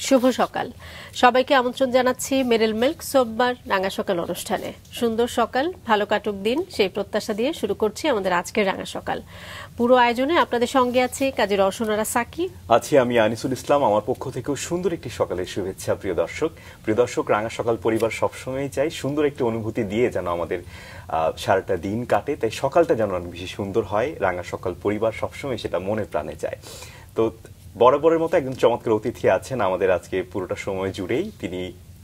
শুভ সকাল সবাইকে আমন্ত্রণ জানাচ্ছি মেরিল মিল্ক সোমবার রাঙা সকাল অনুষ্ঠানে। সুন্দর সকাল, ভালো কাটুক দিন, সেই প্রত্যাশা দিয়ে শুরু করছি আমাদের আজকের রাঙা সকাল। পুরো আয়োজনে আপনাদের সঙ্গে আছি কাজী রওশনারা সাকি, আছি আমি আনিসুল ইসলাম। আমার পক্ষ থেকেও সুন্দর একটি সকালের শুভেচ্ছা। প্রিয় দর্শক, রাঙা সকাল পরিবার সবসময় চাই সুন্দর একটি অনুভূতি দিয়ে যেন আমাদের সারাটা দিন কাটে, তাই সকালটা যেন অনেক বেশি সুন্দর হয়। রাঙা সকাল পরিবার সবসময় সেটা মনে প্রাণে চায়। তো বরাবরের মতো একদম চমৎকার অতিথি আছেন আমাদের আজকে পুরোটা সময় জুড়েই। তিনি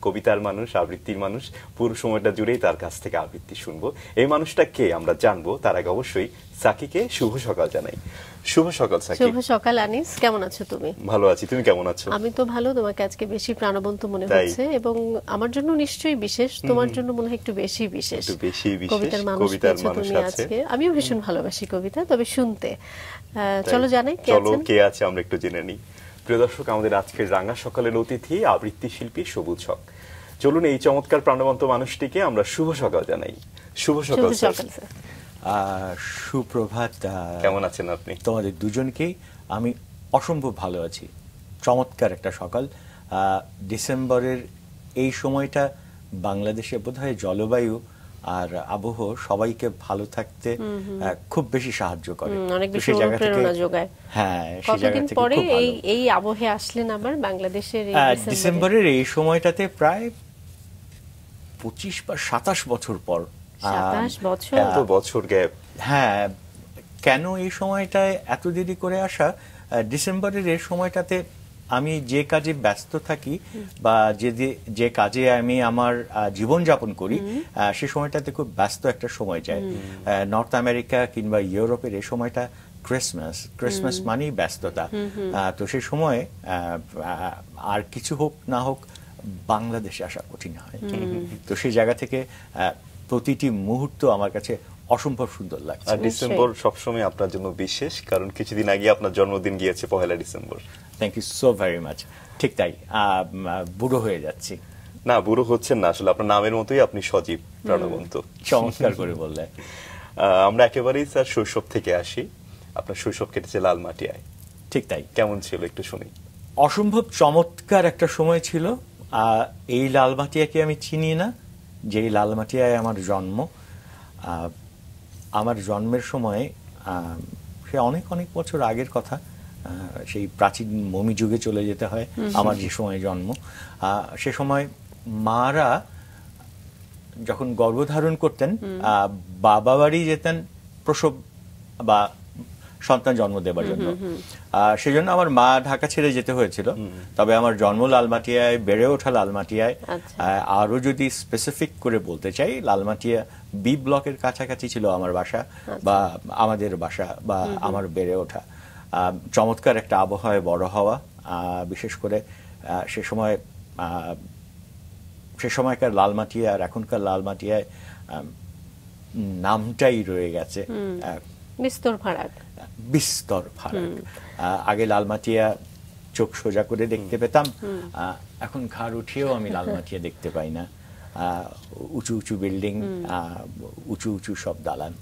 কবিতার মানুষ, আবৃত্তির মানুষ। পুরো সময়টা জুড়েই তার কাছ থেকে আবৃত্তি শুনবো। এই মানুষটা কে আমরা জানবো, তার আগে অবশ্যই সাকিকে শুভ সকাল জানাই। শুভ সকাল সাকি। শুভ সকাল আনিস, কেমন আছো তুমি? ভালো আছি, তুমি কেমন আছো? আমি তো ভালো। তোমাকে আজকে বেশি প্রাণবন্ত মনে হচ্ছে এবং আমার জন্য নিশ্চয়ই বিশেষ, তোমার জন্য মনে হয় একটু বেশি বিশেষ। কবিতার মানুষ তুমি আজকে। আমিও ভীষণ ভালোবাসি কবিতা, তবে শুনতে। চলো জানাই কে আছে আমরা একটু জেনে নিই। প্রিয় দর্শক, আমাদের আজকের রাঙা সকালের অতিথি আবৃত্তি শিল্পী সবুজ হক। চলুন এই চমৎকার প্রাণবন্ত মানুষটিকে আমরা শুভ সকাল জানাই। শুভ সকাল স্যার। সুপ্রভাত। কেমন আছেন আপনি? তোমাদের দুজনকেই আমি অসম্ভব ভালো আছি। চমৎকার একটা সকাল। ডিসেম্বরের এই সময়টা বাংলাদেশে বোধহয় জলবায়ু আর আবহাওয়া সবাইকে ভালো থাকতে খুব বেশি সাহায্য করে, অনেক বেশি অনুপ্রেরণা যোগায়। হ্যাঁ, কতদিন পরে এই আবহাওয়া আসলেন আবার বাংলাদেশের? ডিসেম্বরের এই সময়টাতে প্রায় 25 বা 27 বছর পর। 27 বছর? এত বছর গ্যাপ। হ্যাঁ, কেন এই সময়টায় এত দেরি করে আসা? ডিসেম্বরের এই সময়টাতে আমি যে কাজে ব্যস্ত থাকি বা যে কাজে আমি আমার জীবন যাপন করি, সে সময়টাতে খুব ব্যস্ত একটা সময় যায়। নর্থ আমেরিকা কিংবা ইউরোপের এই সময়টা ক্রিসমাস মানেই ব্যস্ততা। তো সেই সময় আর কিছু হোক না হোক বাংলাদেশে আসা কঠিন হয়। তো সেই জায়গা থেকে প্রতিটি মুহূর্ত আমার কাছে অসম্ভব সুন্দর লাগছে। আর ডিসেম্বর সবসময় আপনার জন্য বিশেষ, কারণ কিছুদিন আগে আপনার জন্মদিন গিয়েছে, পহেলা December. Thank you so very much. ঠিক তাই, বুড়ো হয়ে যাচ্ছি। না, বুড়ো হচ্ছেন না, আসলে আপনার নামের মতোই আপনি সজীব, প্রাণবন্ত। চমৎকার করে বললে। আমরা একেবারেই স্যার শৈশব থেকে আসি। আপনার শৈশব কেটেছে লালমাটিয়ায়। ঠিক তাই। কেমন ছিল একটু শুনি। অসম্ভব চমৎকার একটা সময় ছিল। এই লালমাটিয়াকে আমি চিনি না, যেই লালমাটিয়ায় আমার জন্ম। আমার জন্মের সময়, সে অনেক অনেক বছর আগের কথা, সেই প্রাচীন মমি যুগে চলে যেতে হয় আমার যে সময় জন্ম। সে সময় মারা যখন গর্ভধারণ করতেন, বাবা বাড়ি যেতেন প্রসব বা সন্তান জন্ম দেবার জন্য। সেজন্য আমার মা ঢাকা ছেড়ে যেতে হয়েছিল। তবে আমার জন্ম লালমাটিয়ায়, বেড়ে ওঠা লালমাটিয়ায়। আরো যদি স্পেসিফিক করে বলতে চাই, লালমাটিয়া বি ব্লকের কাছাকাছি ছিল আমার বাসা বা আমাদের বাসা বা আমার বেড়ে ওঠা। চমৎকার একটা আবহাওয়ায় বড় হওয়া, বিশেষ করে সে সময়কার লালমাটিয়া আর এখনকার লালমাটিয়ায় নামটাই রয়ে গেছে, বিস্তর ফারাক। আগে লালমাটিয়া চোখ সোজা করে দেখতে পেতাম, এখন ঘাড় উঠিয়েও আমি লালমাটিয়া দেখতে পাই না। উঁচু উঁচু বিল্ডিং, উঁচু উঁচু সব দালান।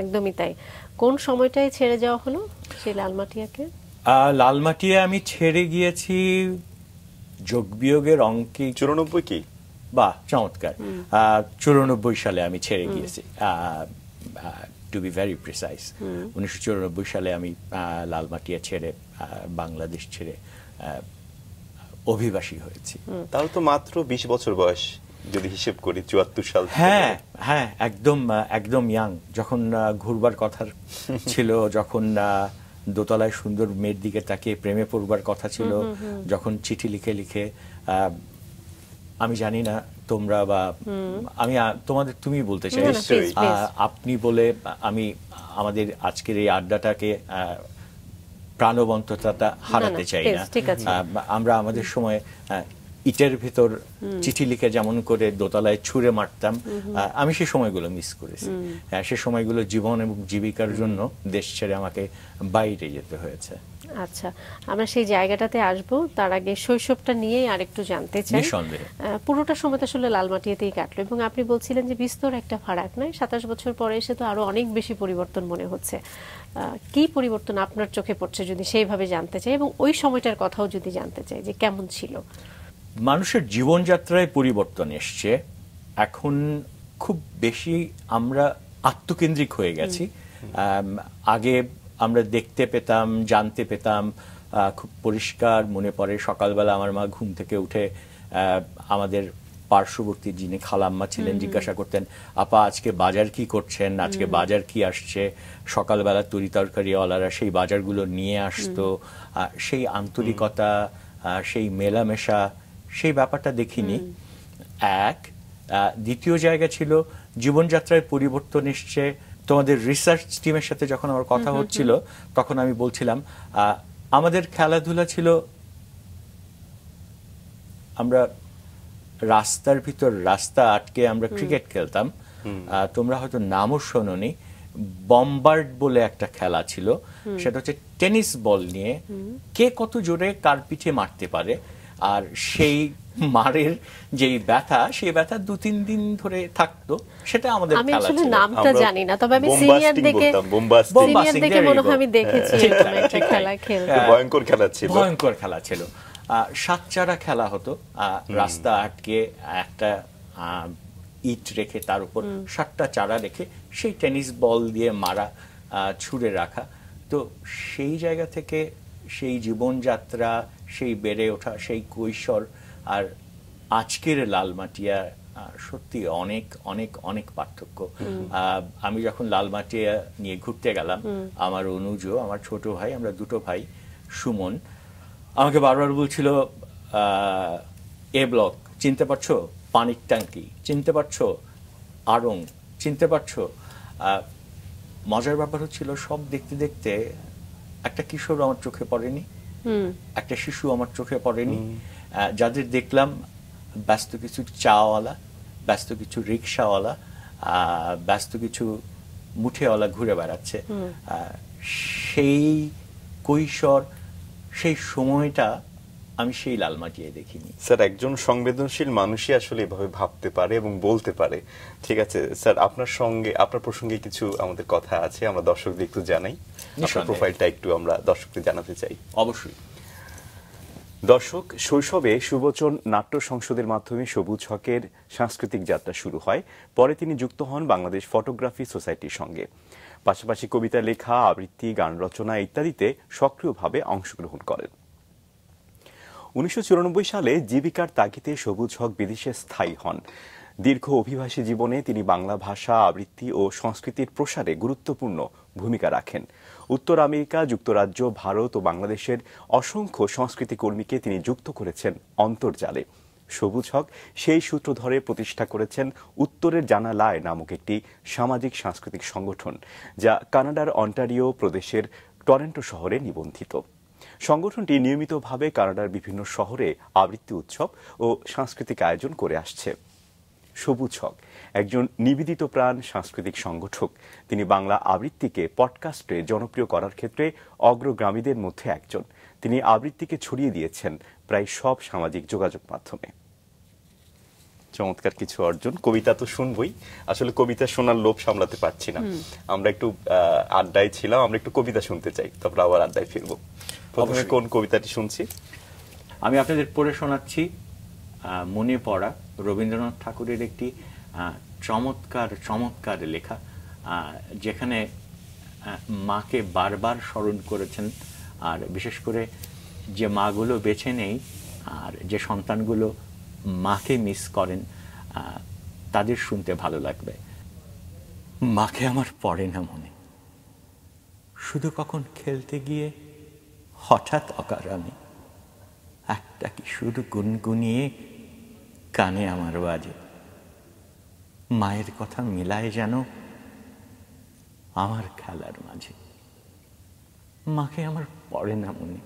একদমই তাই। কোন সময়টায় ছেড়ে যাওয়া হলো সেই লালমাটিয়াকে? লালমাটিয়া আমি ছেড়ে গিয়েছি যোগ বিয়োগের অঙ্কে 94 কি? বাহ, চমৎকার। 94 সালে আমি ছেড়ে গিয়েছি। টু বি ভেরি প্রিসাইজ, 1994 সালে আমি লালমাটিয়া ছেড়ে, বাংলাদেশ ছেড়ে অভিবাসী হয়েছি। তাহলে তো মাত্র 20 বছর বয়স যদি হিসেব করি, 74 সাল। হ্যাঁ হ্যাঁ, একদম ইয়াং। যখন ঘুরবার কথা ছিল, যখন দোতলায় সুন্দর মেয়ের দিকে তাকিয়ে প্রেমে পড়বার কথা ছিল, যখন চিঠি লিখে লিখে, আমি জানি না তোমরা বা আমি তুমি বলতে চাই, আপনি বলে আমি আমাদের আজকের এই আড্ডাটাকে প্রাণবন্ততা হারাতে চাই না। আমরা আমাদের সময় ইটের ভিতর চিঠি লিখে যেমন করে দোতলায় ছুঁড়ে মারতাম, আমি সে সময়গুলো মিস করেছি। সে সময়গুলো জীবন এবং জীবিকার জন্য দেশ ছেড়ে আমাকে বাইরে যেতে হয়েছে। আচ্ছা, আমরা সেই জায়গাটাতে আসব, তার আগে শৈশবটা নিয়েই আরেকটু জানতে চাই। নিঃসন্দেহে। পুরোটা সময় তো আসলে লালমাটিয়াতেই কাটলো, এবং আপনি বলছিলেন যে বিস্তর একটা ফারাক নয়, 27 বছর পরে এসে তো আরো অনেক বেশি পরিবর্তন মনে হচ্ছে। কি পরিবর্তন আপনার চোখে পড়ছে যদি সেইভাবে জানতে চাই, এবং ওই সময়টার কথাও যদি জানতে চাই যে কেমন ছিল? মানুষের জীবনযাত্রায় পরিবর্তন এসছে। এখন খুব বেশি আমরা আত্মকেন্দ্রিক হয়ে গেছি। আগে আমরা দেখতে পেতাম, জানতে পেতাম, খুব পরিষ্কার মনে পড়ে সকালবেলা আমার মা ঘুম থেকে উঠে আমাদের পার্শ্ববর্তী যিনি খালাম্মা ছিলেন জিজ্ঞাসা করতেন, আপা আজকে বাজার কি করছেন, আজকে বাজার কি আসছে। সকালবেলা তরি তরকারিওয়ালারা সেই বাজারগুলো নিয়ে আসতো। সেই আন্তরিকতা, সেই মেলামেশা, সেই ব্যাপারটা দেখিনি। দ্বিতীয় জায়গা ছিল জীবনযাত্রায় পরিবর্তন এসছে। তোমাদের রিসার্চ টিমের সাথে যখন আমার কথা হচ্ছিল তখন আমি বলছিলাম আমাদের খেলাধুলা ছিল, আমরা রাস্তার ভিতর রাস্তা আটকে আমরা ক্রিকেট খেলতাম। তোমরা হয়তো নামও শোনোনি, বম্বার্ড বলে একটা খেলা ছিল। সেটা হচ্ছে টেনিস বল নিয়ে কে কত জোরে কার পিঠে মারতে পারে, আর সেই মারের যেই ব্যথা, সেই ব্যথা 2-3 দিন ধরে থাকতো। সেটা আমাদের আমি খেলা আসলে ছিল। নামটা জানি না, তবে আমি সিনিয়র দেখে মনে হয় আমি দেখেছি এরকম একটা খেলা খেলতে। ভয়ঙ্কর খেলা ছিল, ভয়ঙ্কর খেলা ছিল। 7 চারা খেলা হতো, রাস্তা আটকে একটা ইট রেখে তার উপর 7টা চারা রেখে সেই টেনিস বল দিয়ে মারা, ছুঁড়ে রাখা। তো সেই জায়গা থেকে সেই জীবনযাত্রা, সেই বেড়ে ওঠা, সেই কৈশোর আর আজকের লালমাটিয়া সত্যি অনেক অনেক অনেক পার্থক্য। আমি যখন লালমাটিয়া নিয়ে ঘুরতে গেলাম, আমার অনুজ, আমার ছোট ভাই, আমরা দুটো ভাই, সুমন আমাকে বারবার বলছিল এ ব্লক চিনতে পারছো, পানির ট্যাঙ্কি চিনতে পারছো, আড়ং চিনতে পারছো। মজার ব্যাপার হচ্ছিল সব দেখতে দেখতে একটা কিশোর আমার চোখে পড়েনি, একটা শিশু আমার চোখে পড়েনি। যাদের দেখলাম ব্যস্ত কিছু চাওয়ালা, ব্যস্ত কিছু রিক্সাওয়ালা, ব্যস্ত কিছু মুঠেওয়ালা ঘুরে বেড়াচ্ছে। সেই কৈশোর, সেই সময়টা আমি সেই লালমাটিয়ায় দেখিনি। স্যার, একজন সংবেদনশীল মানুষই আসলে এভাবে ভাবতে পারে এবং বলতে পারে। ঠিক আছে স্যার, আপনার প্রসঙ্গে কিছু আমাদের কথা আছে, আমরা দর্শকদের একটু জানাই। আপনার প্রোফাইলটা একটু আমরা দর্শকদের জানাতে চাই। অবশ্যই। দর্শক, শৈশবে সুবচন নাট্য সংসদের মাধ্যমে সবুজ হকের সাংস্কৃতিক যাত্রা শুরু হয়। পরে তিনি যুক্ত হন বাংলাদেশ ফটোগ্রাফি সোসাইটির সঙ্গে। পাশাপাশি কবিতা লেখা, আবৃত্তি, গান রচনা ইত্যাদিতে সক্রিয়ভাবে অংশগ্রহণ করেন। 1994 সালে জীবিকার তাগিদে সবুজ হক বিদেশে স্থায়ী হন। দীর্ঘ অভিবাসী জীবনে তিনি বাংলা ভাষা, আবৃত্তি ও সংস্কৃতির প্রসারে গুরুত্বপূর্ণ ভূমিকা রাখেন। উত্তর আমেরিকা, যুক্তরাজ্য, ভারত ও বাংলাদেশের অসংখ্য সংস্কৃতি কর্মীকে তিনি যুক্ত করেছেন অন্তর্জালে। সবুজ হক সেই সূত্র ধরে প্রতিষ্ঠা করেছেন উত্তরের জানালায় নামক একটি সামাজিক সাংস্কৃতিক সংগঠন, যা কানাডার অন্টারিও প্রদেশের টরন্টো শহরে নিবন্ধিত। সংগঠনটি নিয়মিতভাবে কানাডার বিভিন্ন শহরে আবৃত্তি উৎসব ও সাংস্কৃতিক আয়োজন করে আসছে। সবুজ হক একজন নিবেদিত প্রাণ সাংস্কৃতিক সংগঠক। তিনি বাংলা আবৃত্তিকে পডকাস্টে জনপ্রিয় করার ক্ষেত্রে অগ্রগামীদের মধ্যে একজন। তিনি আবৃত্তিকে ছড়িয়ে দিয়েছেন প্রায় সব সামাজিক যোগাযোগ মাধ্যমে। চমৎকার কিছু অর্জন। কবিতা তো শুনবই, আসলে কবিতা শোনার লোভ সামলাতে পারছি না। আমরা একটু আড্ডায় ছিলাম, আমরা একটু কবিতা শুনতে চাই, তারপর আবার আড্ডায় ফিরবো। প্রথমে কোন কবিতাটি শুনছি? আমি আপনাদের পড়ে শোনাচ্ছি মনে পড়া, রবীন্দ্রনাথ ঠাকুরের একটি চমৎকার চমৎকার লেখা, যেখানে মাকে বারবার স্মরণ করেছেন। আর বিশেষ করে যে মাগুলো বেঁচে নেই আর যে সন্তানগুলো মাকে মিস করেন, তাদের শুনতে ভালো লাগবে। মাকে আমার পড়ে না মনে, শুধু কখন খেলতে গিয়ে হঠাৎ অকারণে একটা কি শুধু গুনগুনিয়ে কানে আমার বাজে। মায়ের কথা মিলায় যেন আমার খেলার মাঝে। মাকে আমার পড়ে না মনে।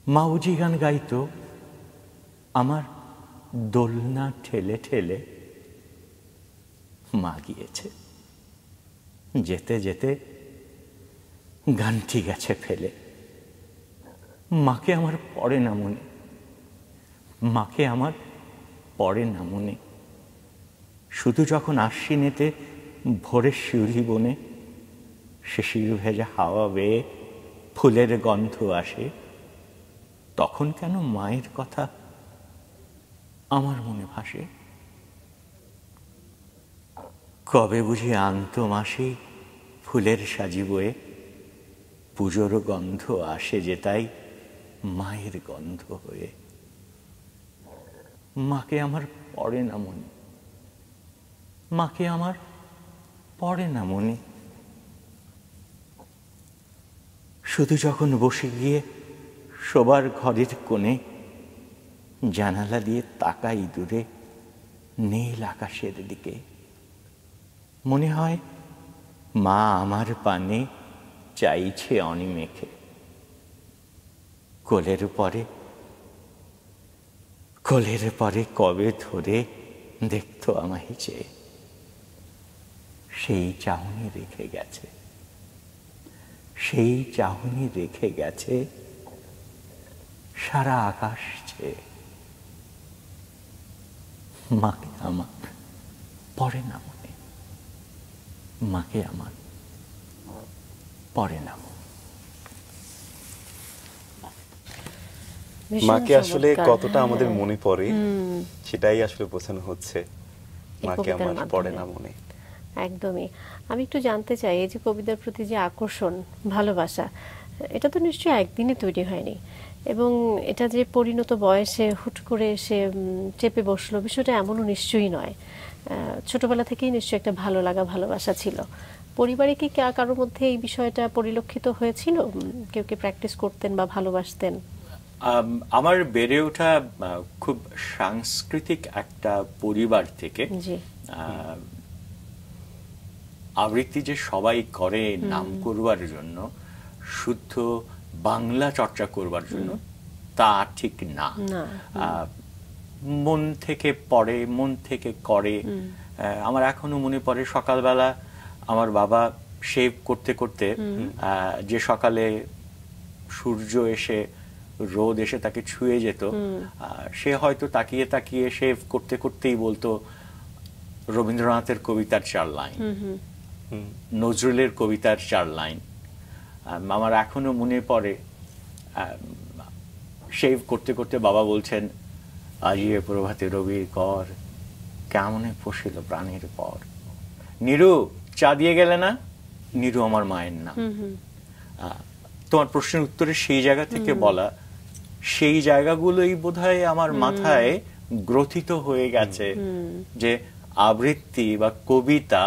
মাউজি গান গাইতো আমার দোলনা ঠেলে ঠেলে। মা গিয়েছে, যেতে যেতে গানটি গেছে ফেলে। মাকে আমার পড়ে না মনে, মাকে আমার পড়ে না মনে। শুধু যখন আশ্বিনেতে ভোরের শিউলি বনে শিশির ভেজা হাওয়া বেয়ে ফুলের গন্ধ আসে, তখন কেন মায়ের কথা আমার মনে ভাসে। কবে বুঝি আন্ত মাসে ফুলের সাজি বয়ে পুজোর গন্ধ আসে যে তাই মায়ের গন্ধ হয়ে। মাকে আমার পড়ে না মনে, মাকে আমার পড়ে না মনে। শুধু যখন বসে গিয়ে শোবার ঘরের কোণে জানালা দিয়ে তাকাই দূরে নীল আকাশের দিকে, মনে হয় মা আমার পানে চাইছে অনিমেষে। কোলের পরে কবে ধরে দেখতো আমায় চেয়ে, সেই চাহনি রেখে গেছে, সেই চাহনি রেখে গেছে সারা আকাশ চেয়ে। মাকে আমার পড়ে না মনে, মাকে আমার পড়ে না মনে। মাকে আসলে কতটা আমাদের মনে পড়ে সেটাই আসলে বোঝানো হচ্ছে, মাকে আমার পড়ে না মনে। একদমই। আমি একটু জানতে চাই, এই যে কবিতার প্রতি যে আকর্ষণ, ভালোবাসা, এটা তো নিশ্চয়ই একদিনে তৈরি হয়নি, এবং এটা যে পরিণত বয়সে হুট করে এসে চেপে বসলো, বিষয়টা এমনও নিশ্চয়ই নয়। ছোটবেলা থেকেই নিশ্চয়ই একটা ভালো লাগা, ভালোবাসা ছিল। পরিবারে কি কারোর মধ্যে এই বিষয়টা পরিলক্ষিত হয়েছিল? কেউ কি প্র্যাকটিস করতেন বা ভালোবাসতেন? আমার বেড়ে ওঠা খুব সাংস্কৃতিক একটা পরিবার থেকে। আবৃত্তি যে সবাই করে নাম করবার জন্য, শুদ্ধ বাংলা চর্চা করবার জন্য, তা ঠিক না। মন থেকে পড়ে, মন থেকে করে। আমার এখনো মনে পড়ে সকালবেলা আমার বাবা শেভ করতে করতে, যে সকালে সূর্য এসে রোদ এসে তাকে ছুঁয়ে যেত, সে হয়তো তাকিয়ে তাকিয়ে শেভ করতে করতেই বলতো রবীন্দ্রনাথের কবিতার 4 লাইন, নজরুলের কবিতার 4 লাইন। আমার এখনো মনে পড়ে শেভ করতে করতে বাবা বলছেন, আজিয়ে প্রভাতে রবির কর, কেমনে পশিল প্রাণীর পর। নিরু, চা দিয়ে গেলে না? নিরু আমার মায়ের নাম। তোমার প্রশ্নের উত্তরে সেই জায়গা থেকে বলা, সেই জায়গাগুলোই বোধহয় আমার মাথায় গ্রথিত হয়ে গেছে, যে আবৃত্তি বা কবিতা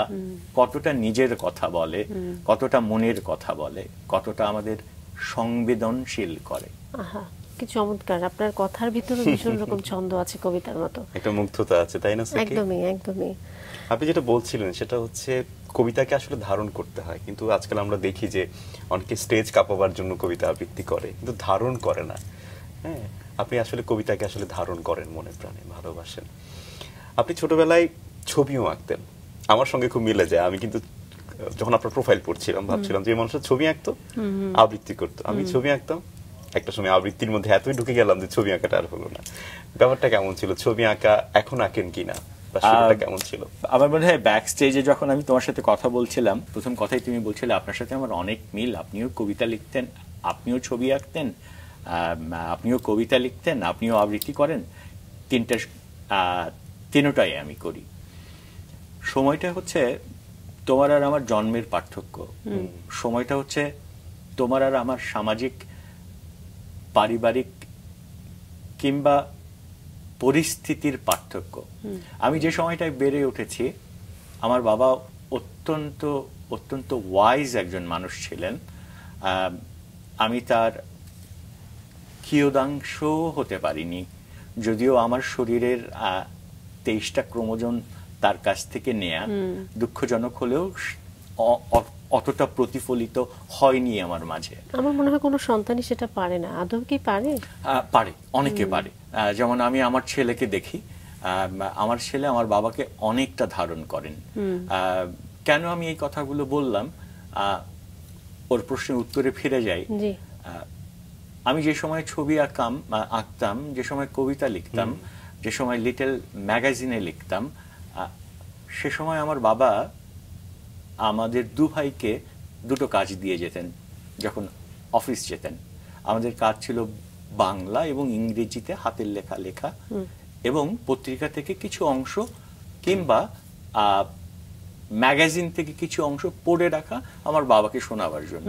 কতটা নিজের কথা বলে, কতটা মনের কথা বলে, কতটা আমাদের সংবেদনশীল করে। কি চমৎকার! আপনার কথার ভিতরে ভীষণ রকম ছন্দ আছে, কবিতার মতো একটা মুগ্ধতা আছে, তাই না? একদমই একদমই। আপনি যেটা বলছিলেন সেটা হচ্ছে কবিতাকে আসলে ধারণ করতে হয়, কিন্তু আজকাল আমরা দেখি যে অনেকে স্টেজ কাঁপাবার জন্য কবিতা আবৃত্তি করে, কিন্তু ধারণ করে না। হ্যাঁ, আপনি আসলে কবিতাকে আসলে ধারণ করেন, মনে প্রাণে ভালোবাসেন। আপনি ছোটবেলায় ছবিও আঁকতেন, আমার সঙ্গে খুব মিলে যায়। আমি কিন্তু যখন আপনার প্রোফাইল পড়ছিলাম ভাবছিলাম যে মানুষের ছবি আঁকতো, আবৃত্তি করতো, আমি ছবি আঁকতাম। একটা সময় আবৃত্তির মধ্যে এতই ঢুকে গেলাম যে ছবি আঁকাটা আর হলো না। ব্যাপারটা কেমন ছিল? ছবি আঁকা এখন আঁকেন কিনা? কেমন ছিল? আমার মনে হয় ব্যাক স্টেজে যখন আমি তোমার সাথে কথা বলছিলাম, প্রথম কথাই তুমি বলছিলে আপনার সাথে আমার অনেক মিল। আপনিও কবিতা লিখতেন, আপনিও ছবি আঁকতেন, আপনিও কবিতা লিখতেন, আপনিও আবৃত্তি করেন। তিনটাই আমি করি। সময়টা হচ্ছে তোমার আর আমার জন্মের পার্থক্য, সময়টা হচ্ছে তোমার আর আমার সামাজিক, পারিবারিক কিংবা পরিস্থিতির পার্থক্য। আমি যে সময়টায় বেড়ে উঠেছি, আমার বাবা অত্যন্ত অত্যন্ত ওয়াইজ একজন মানুষ ছিলেন। আমি তার কিয়দাংশ হতে পারিনি, যদিও আমার শরীরের 23টা ক্রোমোজোম তার কাছ থেকে নেয়া। দুঃখজনক হলেও অতটা প্রতিফলিত হয়নি আমার মাঝে। আমার মনে হয় কোনো সন্তানই সেটা পারে না। আদৌ কি পারে? পারে, অনেকে পারে। যেমন আমি আমার ছেলেকে দেখি, আমার ছেলে আমার বাবাকে অনেকটা ধারণ করেন। কেন আমি এই কথাগুলো বললাম? ওর প্রশ্নের উত্তরে ফিরে যাই, আমি যে সময় ছবি আঁকতাম, যে সময় কবিতা লিখতাম, যে সময় লিটল ম্যাগাজিনে লিখতাম, সে সময় আমার বাবা আমাদের দু ভাইকে দুটো কাজ দিয়ে যেতেন যখন অফিস যেতেন। আমাদের কাজ ছিল বাংলা এবং ইংরেজিতে হাতের লেখা লেখা এবং পত্রিকা থেকে কিছু অংশ কিংবা ম্যাগাজিন থেকে কিছু অংশ পড়ে রাখা আমার বাবাকে শোনাবার জন্য।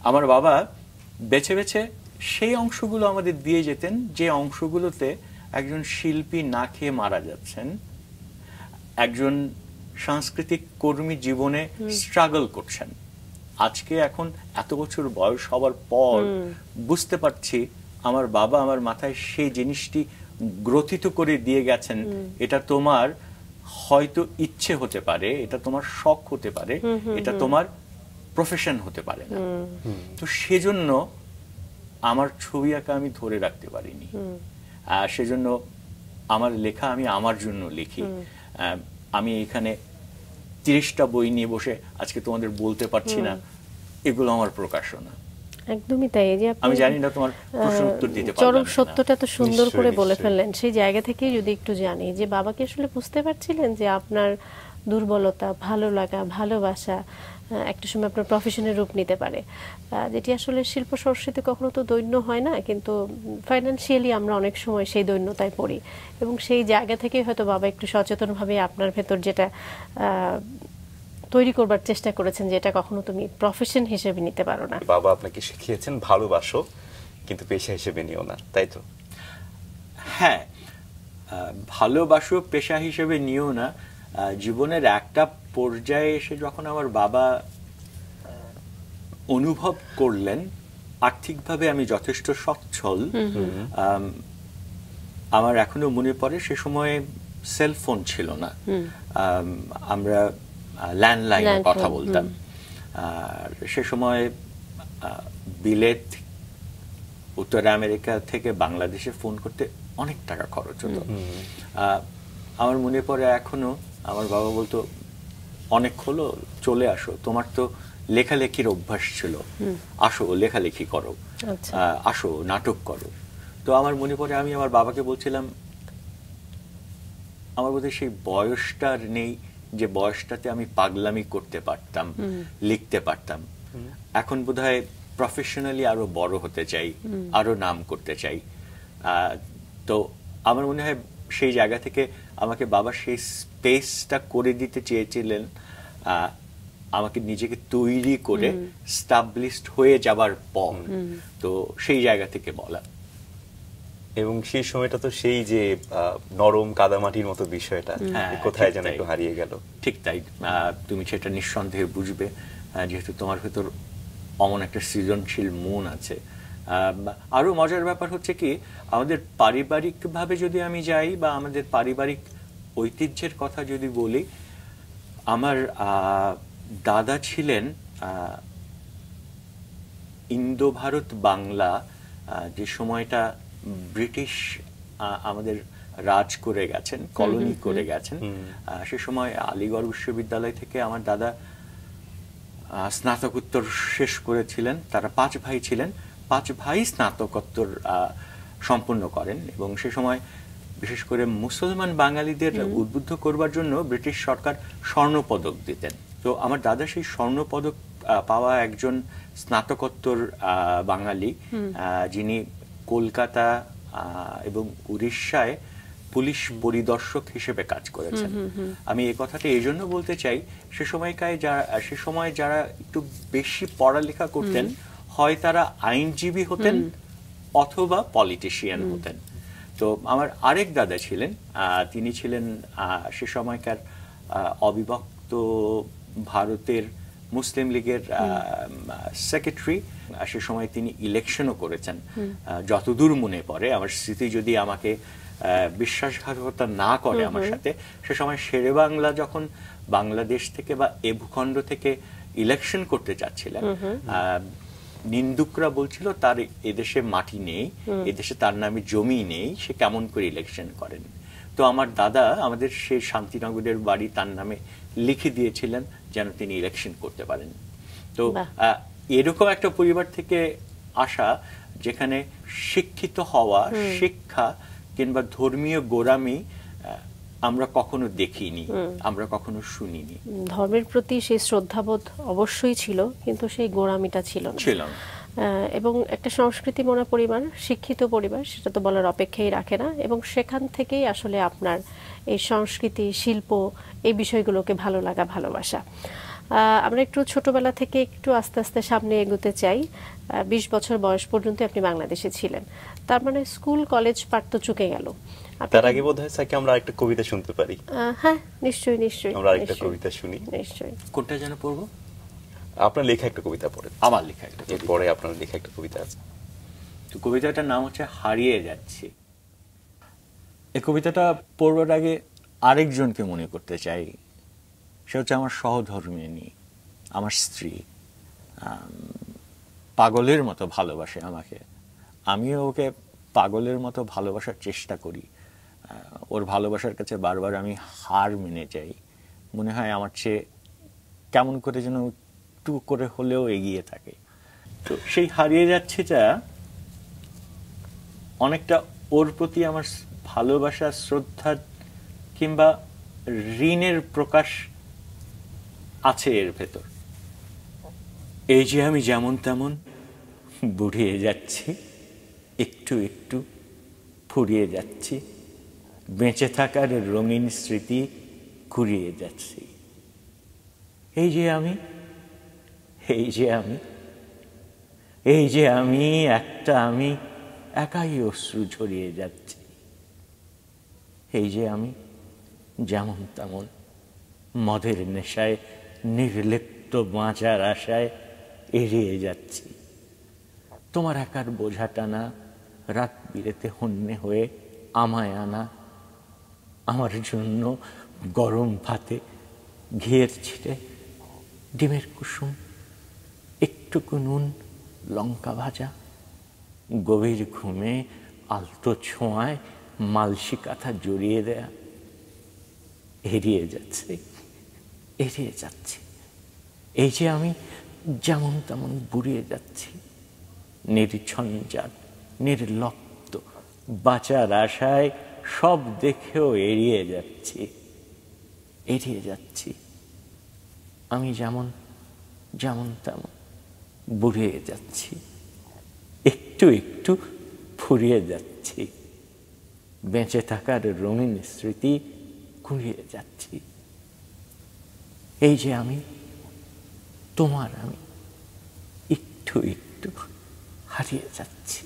আমার বাবা বেছে বেছে সেই অংশগুলো আমাদের দিয়ে যেতেন যে অংশগুলোতে একজন শিল্পী না খেয়ে মারা যাচ্ছেন, একজন সাংস্কৃতিক কর্মী জীবনে স্ট্রাগল করছেন। আজকে এখন এত বছর বয়স হবার পর বুঝতে পারছি আমার বাবা আমার মাথায় সেই জিনিসটি গ্রথিত করে দিয়ে গেছেন। এটা তোমার হয়তো ইচ্ছে হতে পারে, এটা তোমার শখ হতে পারে, এটা তোমার প্রফেশন হতে পারে না। তো সেজন্য আমার ছবি আঁকা আমি ধরে রাখতে পারিনি, সেজন্য আমার লেখা আমি আমার জন্য লিখি। আমি এখানে 30টা বই নিয়ে বসে আজকে তোমাদের বলতে পারছি না, এগুলো আমার প্রকাশনা। একদমই তাই। এই যে আমি জানি না তোমার প্রশ্ন উত্তর দিতে পারলাম চরম সত্যটা তো সুন্দর করে বলে ফেললেন। সেই জায়গা থেকে যদি একটু জানি যে বাবাকে আসলে বুঝতে পারছিলেন যে আপনার দুর্বলতা, ভালো লাগা, ভালোবাসা একটা সময় আপনার প্রফেশনের রূপ নিতে পারে, যেটি আসলে শিল্প সংস্কৃতি কখনো তো দৈন্য হয় না, কিন্তু ফাইন্যান্সিয়ালি আমরা অনেক সময় সেই দৈন্যতায় পড়ি, এবং সেই জায়গা থেকে হয়তো বাবা একটু সচেতনভাবে আপনার ভেতর যেটা তৈরি করবার চেষ্টা করেছেন যে এটা কখনো তুমি প্রফেশন হিসেবে নিতে পারো না। বাবা আপনাকে শিখিয়েছেন ভালোবাসো কিন্তু পেশা হিসেবে নিও না, তাই তো? হ্যাঁ, ভালোবাসো পেশা হিসেবে নিও না। জীবনের একটা পর্যায়ে এসে যখন আমার বাবা অনুভব করলেন আর্থিকভাবে আমি যথেষ্ট সচ্ছল, আমার এখনো মনে পড়ে সে সময় সেলফোন ছিল না, আমরা ল্যান্ডলাইনে কথা বলতাম। সে সময় বিলেত, উত্তর আমেরিকা থেকে বাংলাদেশে ফোন করতে অনেক টাকা খরচ হতো। আমার মনে পড়ে এখনো আমার বাবা বলতো, অনেক হলো, চলে আসো, তোমার তো লেখালেখির অভ্যাস ছিল, আসো লেখালেখি করো, আসো নাটক করো। তো আমার মনে পড়ে আমি আমার বাবাকে বলছিলাম, আমার বোধহয় সেই বয়সটা নেই যে বয়সটাতে আমি পাগলামি করতে পারতাম, লিখতে পারতাম। এখন বোধহয় প্রফেশনালি আরো বড় হতে চাই, আরো নাম করতে চাই। তো আমার মনে হয় সেই জায়গা থেকে আমাকে বাবা সেই স্পেসটা করে দিতে চেয়েছিলেন, আমাকে নিজেকে তৈরি করে স্টাবলিশড হয়ে যাবার পর। তো সেই জায়গা থেকে বলা। এবং সেই সময়টা তো সেই যে নরম কাদামাটির মতো বিষয়টা কোথায় যেন একটু হারিয়ে গেল। ঠিক তাই, তুমি সেটা নিঃসন্দেহে বুঝবে, যেহেতু তোমার ভেতর অমন একটা সৃজনশীল মন আছে। আরো মজার ব্যাপার হচ্ছে কি, আমাদের পারিবারিক ভাবে যদি আমি যাই বা আমাদের পারিবারিক ঐতিহ্যের কথা যদি বলি, আমার দাদা ছিলেন ইন্দো ভারত বাংলা, যে সময়টা ব্রিটিশ আমাদের রাজ করে গেছেন, কলোনি করে গেছেন, সে সময় আলিগড় বিশ্ববিদ্যালয় থেকে আমার দাদা স্নাতকোত্তর শেষ করেছিলেন। তারা 5 ভাই ছিলেন, 5 ভাই স্নাতকোত্তর সম্পন্ন করেন। এবং সে সময় বিশেষ করে মুসলমান বাঙালিদের উদ্বুদ্ধ করবার জন্য ব্রিটিশ সরকার স্বর্ণপদক দিতেন। তো আমার দাদা সেই স্বর্ণপদক পাওয়া একজন স্নাতকোত্তর বাঙালি, যিনি কলকাতা এবং উড়িষ্যায় পুলিশ পরিদর্শক হিসেবে কাজ করেছেন। আমি এই কথাটা এই জন্য বলতে চাই, সে সময় যারা একটু বেশি পড়ালেখা করতেন, হয় তারা আইনজীবী হতেন অথবা পলিটিশিয়ান হতেন। তো আমার আরেক দাদা ছিলেন, তিনি ছিলেন সে সময়কার অবিভক্ত ভারতের মুসলিম লীগের সেক্রেটারি। সে সময় তিনি ইলেকশনও করেছেন, যতদূর মনে পড়ে। আমার স্মৃতি যদি আমাকে বিশ্বাসঘাতকতা না করে আমার সাথে, সে সময় শেরে বাংলা যখন বাংলাদেশ থেকে বা এ ভূখণ্ড থেকে ইলেকশন করতে চাচ্ছিলেন, নিন্দুকরা বলছিল তার এদেশে মাটি নেই, এদেশে তার নামে জমি নেই, সে কেমন করে ইলেকশন করেন। তো আমার দাদা আমাদের সেই শান্তিনগরের বাড়ি তার নামে লিখে দিয়েছিলেন যেন তিনি ইলেকশন করতে পারেন। তো এরকম একটা পরিবার থেকে আসা যেখানে শিক্ষিত হওয়া, শিক্ষা কিংবা ধর্মীয় গোড়ামি আমরা কখনো দেখিনি, আমরা কখনো শুনিনি। ধর্মের প্রতি সেই শ্রদ্ধাবোধ অবশ্যই ছিল, কিন্তু সেই গোঁড়ামিটা ছিল না। এবং একটা সংস্কৃতি মনা পরিবার, শিক্ষিত পরিবার, সেটা তো বলার অপেক্ষাই রাখে না। এবং সেখান থেকেই আসলে আপনার এই সংস্কৃতি, শিল্প, এই বিষয়গুলোকে ভালো লাগা, ভালোবাসা। আমরা একটু ছোটবেলা থেকে একটু আস্তে আস্তে সামনে এগোতে চাই। 20 বছর বয়স পর্যন্ত আপনি বাংলাদেশে ছিলেন, তার মানে স্কুল কলেজ পাঠ তো চুকে গেল। তার আগে বোধহয় স্যার আমরা একটা কবিতা শুনতে পারি। হ্যাঁ, নিশ্চয়ই নিশ্চয়ই আমরা একটা কবিতা শুনি। নিশ্চয়ই। কোনটা যেন পড়বো? আপনার লেখা একটা কবিতা পড়ে। আমার লেখা একটা, এরপরে আপনার লেখা একটা কবিতা আছে। তো কবিতাটার নাম হচ্ছে হারিয়ে যাচ্ছি। এই কবিতাটা পড়বার আগে আরেকজনকে মনে করতে চাই। সে হচ্ছে আমার সহধর্মিণী, আমার স্ত্রী। পাগলের মতো ভালোবাসে আমাকে, আমিও ওকে পাগলের মতো ভালোবাসার চেষ্টা করি। ওর ভালোবাসার কাছে বারবার আমি হার মেনে যাই। মনে হয় আমার চেয়ে কেমন করে যেন একটু করে হলেও এগিয়ে থাকে। তো সেই হারিয়ে যাচ্ছেটা অনেকটা ওর প্রতি আমার ভালোবাসা, শ্রদ্ধা কিংবা ঋণের প্রকাশ আছে এর ভেতর। এই যে আমি যেমন তেমন বুড়িয়ে যাচ্ছি, একটু একটু ফুরিয়ে যাচ্ছি, বেঁচে থাকার রঙিন স্মৃতি কুড়িয়ে যাচ্ছি। এই যে আমি, এই যে আমি, এই যে আমি, একটা আমি একাই অশ্রু ঝরিয়ে যাচ্ছি। এই যে আমি যেমন তেমন মদের নেশায়, নির্লিপ্ত বাঁচার আশায় এড়িয়ে যাচ্ছি। তোমার একার বোঝা টানা, রাত বিরেতে হন্যে হয়ে আমায় আনা, আমার জন্য গরম ভাতে ঘিয়ের ছিটে, ডিমের কুসুম, একটুকু নুন, লঙ্কা ভাজা, গভীর ঘুমে আলতো ছোঁয়ায় মালসি কাঁথা জড়িয়ে দেয়া। এড়িয়ে যাচ্ছে, এড়িয়ে যাচ্ছি। এই যে আমি যেমন তেমন বুড়িয়ে যাচ্ছি, নির্ঝঞ্ঝাট, নির্লপ্ত বাঁচার আশায় সব দেখেও এড়িয়ে যাচ্ছি, এড়িয়ে যাচ্ছি। আমি যেমন যেমন তেমন বুড়িয়ে যাচ্ছি, একটু একটু ফুরিয়ে যাচ্ছি, বেঁচে থাকার রঙিন স্মৃতি কুড়িয়ে যাচ্ছি। এই যে আমি, তোমার আমি, একটু একটু হারিয়ে যাচ্ছি,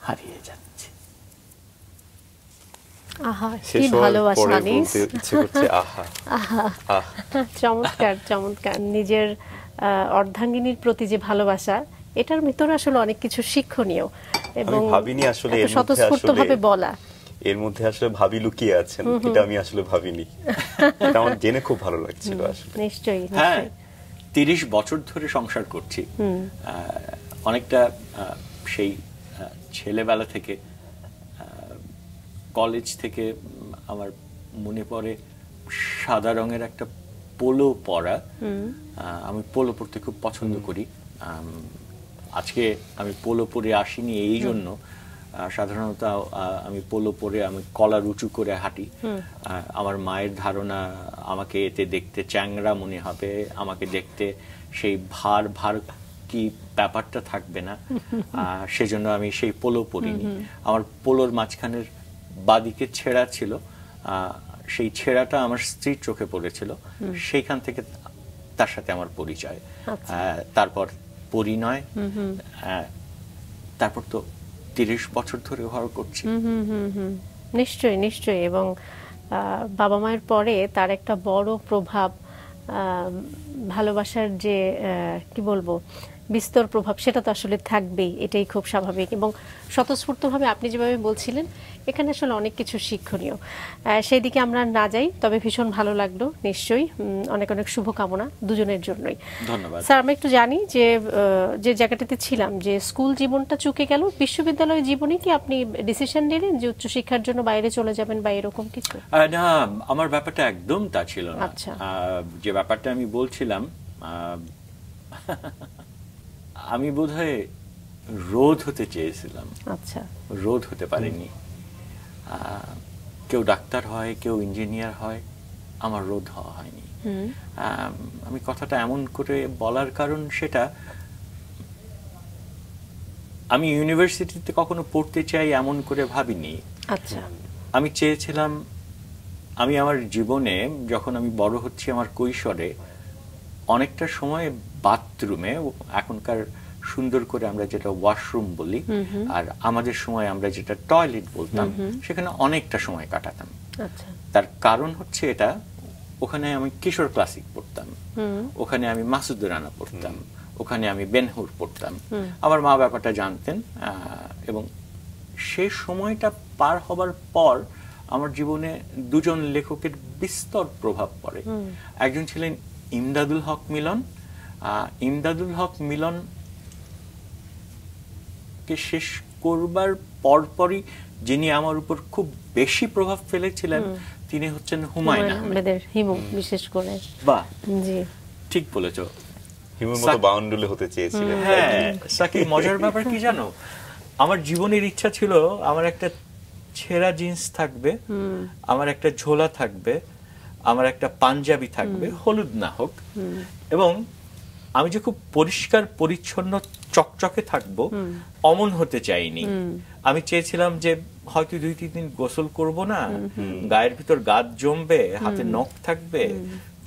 হারিয়ে যাচ্ছি। আহা, কি ভালোবাসা আনিস। আহা আহা, চমৎকার চমৎকার। নিজের অর্ধাঙ্গিনীর প্রতি যে ভালোবাসা, এটার ভিতরে আসলে অনেক কিছু শিক্ষণীয় এবং ভাবিনি আসলে স্বতঃস্ফূর্তভাবে বলা। এর মধ্যে আসলে ভাবি লুকিয়ে আছেন, এটা আমি আসলে ভাবিনি। এটা আমার জেনে খুব ভালো লাগছিল আসলে। নিশ্চয়ই। হ্যাঁ, 30 বছর ধরে সংসার করছি। অনেকটা সেই ছেলেবেলা থেকে, কলেজ থেকে আমার মনে পড়ে সাদা রঙের একটা পোলো পরা। আমি পোলো পরতে খুব পছন্দ করি। আজকে আমি পোলো পরে আসিনি এই জন্য, সাধারণত আমি পোলো পরে আমি কলার উঁচু করে হাঁটি। আমার মায়ের ধারণা আমাকে এতে দেখতে চ্যাংরা মনে হবে, আমাকে দেখতে সেই ভার ভার কি ব্যাপারটা থাকবে না, সেজন্য আমি সেই পোলো পরিনি। আমার পোলোর মাঝখানের বাদিকে ছেঁড়া ছিল, সেই ছেঁড়াটা আমার স্ত্রীর চোখে পড়েছিল, সেইখান থেকে তার সাথে আমার পরিচয়। তারপর পরিণয়, তারপর তো 30 বছর ধরে ব্যবহার করছি। নিশ্চয়ই নিশ্চয়ই। এবং বাবা মায়ের পরে তার একটা বড় প্রভাব, ভালোবাসার যে কি বলবো বিস্তর প্রভাব, সেটা তো আসলে থাকবেই, এটাই খুব স্বাভাবিক। এবং স্বতঃস্ফূর্তভাবে আপনি যেভাবে বলছিলেন, এখানে আসলে অনেক কিছু শিক্ষণীয়। সেই দিকে আমরা না যাই, তবে ভীষণ ভালো লাগলো। নিশ্চয়ই অনেক অনেক শুভকামনা দুজনের জন্যই। ধন্যবাদ স্যার। আমরা একটু জানি যে যে জায়গাটাতে ছিলাম, যে স্কুল জীবনটা চুকে গেল, বিশ্ববিদ্যালয় জীবনে কি আপনি ডিসিশন নিলেন যে উচ্চশিক্ষার জন্য বাইরে চলে যাবেন বা এরকম কিছু? না, আমার ব্যাপারটা একদম তা ছিল না। যে ব্যাপারটা আমি বলছিলাম, আমি বোধহয় রোদ হতে চেয়েছিলাম, আচ্ছা, রোদ হতে পারিনি। কেউ ডাক্তার হয়, কেউ ইঞ্জিনিয়ার হয়, আমার রোদ হওয়া হয়নি। আমি কথাটা এমন করে বলার কারণ সেটা, আমি ইউনিভার্সিটিতে কখনো পড়তে চাই এমন করে ভাবিনি। আচ্ছা, আমি চেয়েছিলাম, আমি আমার জীবনে যখন আমি বড় হচ্ছি, আমার কৈশোরে অনেকটা সময় বাথরুমে, এখনকার সুন্দর করে আমরা যেটা ওয়াশরুম বলি, আর আমাদের সময় আমরা যেটা টয়লেট বলতাম, সেখানে অনেকটা সময় কাটাতাম। আচ্ছা, তার কারণ হচ্ছে এটা, ওখানে আমি কিশোর ক্লাসিক পড়তাম, ওখানে আমি মাসুদ রানা পড়তাম, ওখানে আমি বেনহুর পড়তাম। আমার মা ব্যাপারটা জানতেন, এবং সেই সময়টা পার হবার পর আমার জীবনে দুজন লেখকের বিস্তর প্রভাব পড়ে। একজন ছিলেন ইমদাদুল হক মিলন। ইমদাদুল হক মিলন কে শেষ করবার পরপরই যিনি আমার উপর খুব বেশি প্রভাব ফেলেছিলেন, তিনি হচ্ছেন হুমায়ুন আহমেদের হিমু। বিশেষ করে বাহ, জি, ঠিক বলেছো, হিমুর মতো বাউন্ডুলে হতে চেয়েছিলেন। হ্যাঁ, সাকি, মজার ব্যাপার কি জানো, আমার জীবনের ইচ্ছা ছিল আমার একটা ছেঁড়া জিন্স থাকবে, আমার একটা ঝোলা থাকবে, আমার একটা পাঞ্জাবি থাকবে, হলুদ না হোক, এবং আমি যে খুব পরিষ্কার পরিচ্ছন্ন চকচকে থাকবো অমন হতে চাইনি। আমি চেয়েছিলাম যে হয়তো 2-3 দিন গোসল করব না, গায়ের ভিতর গাদ জমবে, হাতে নখ থাকবে,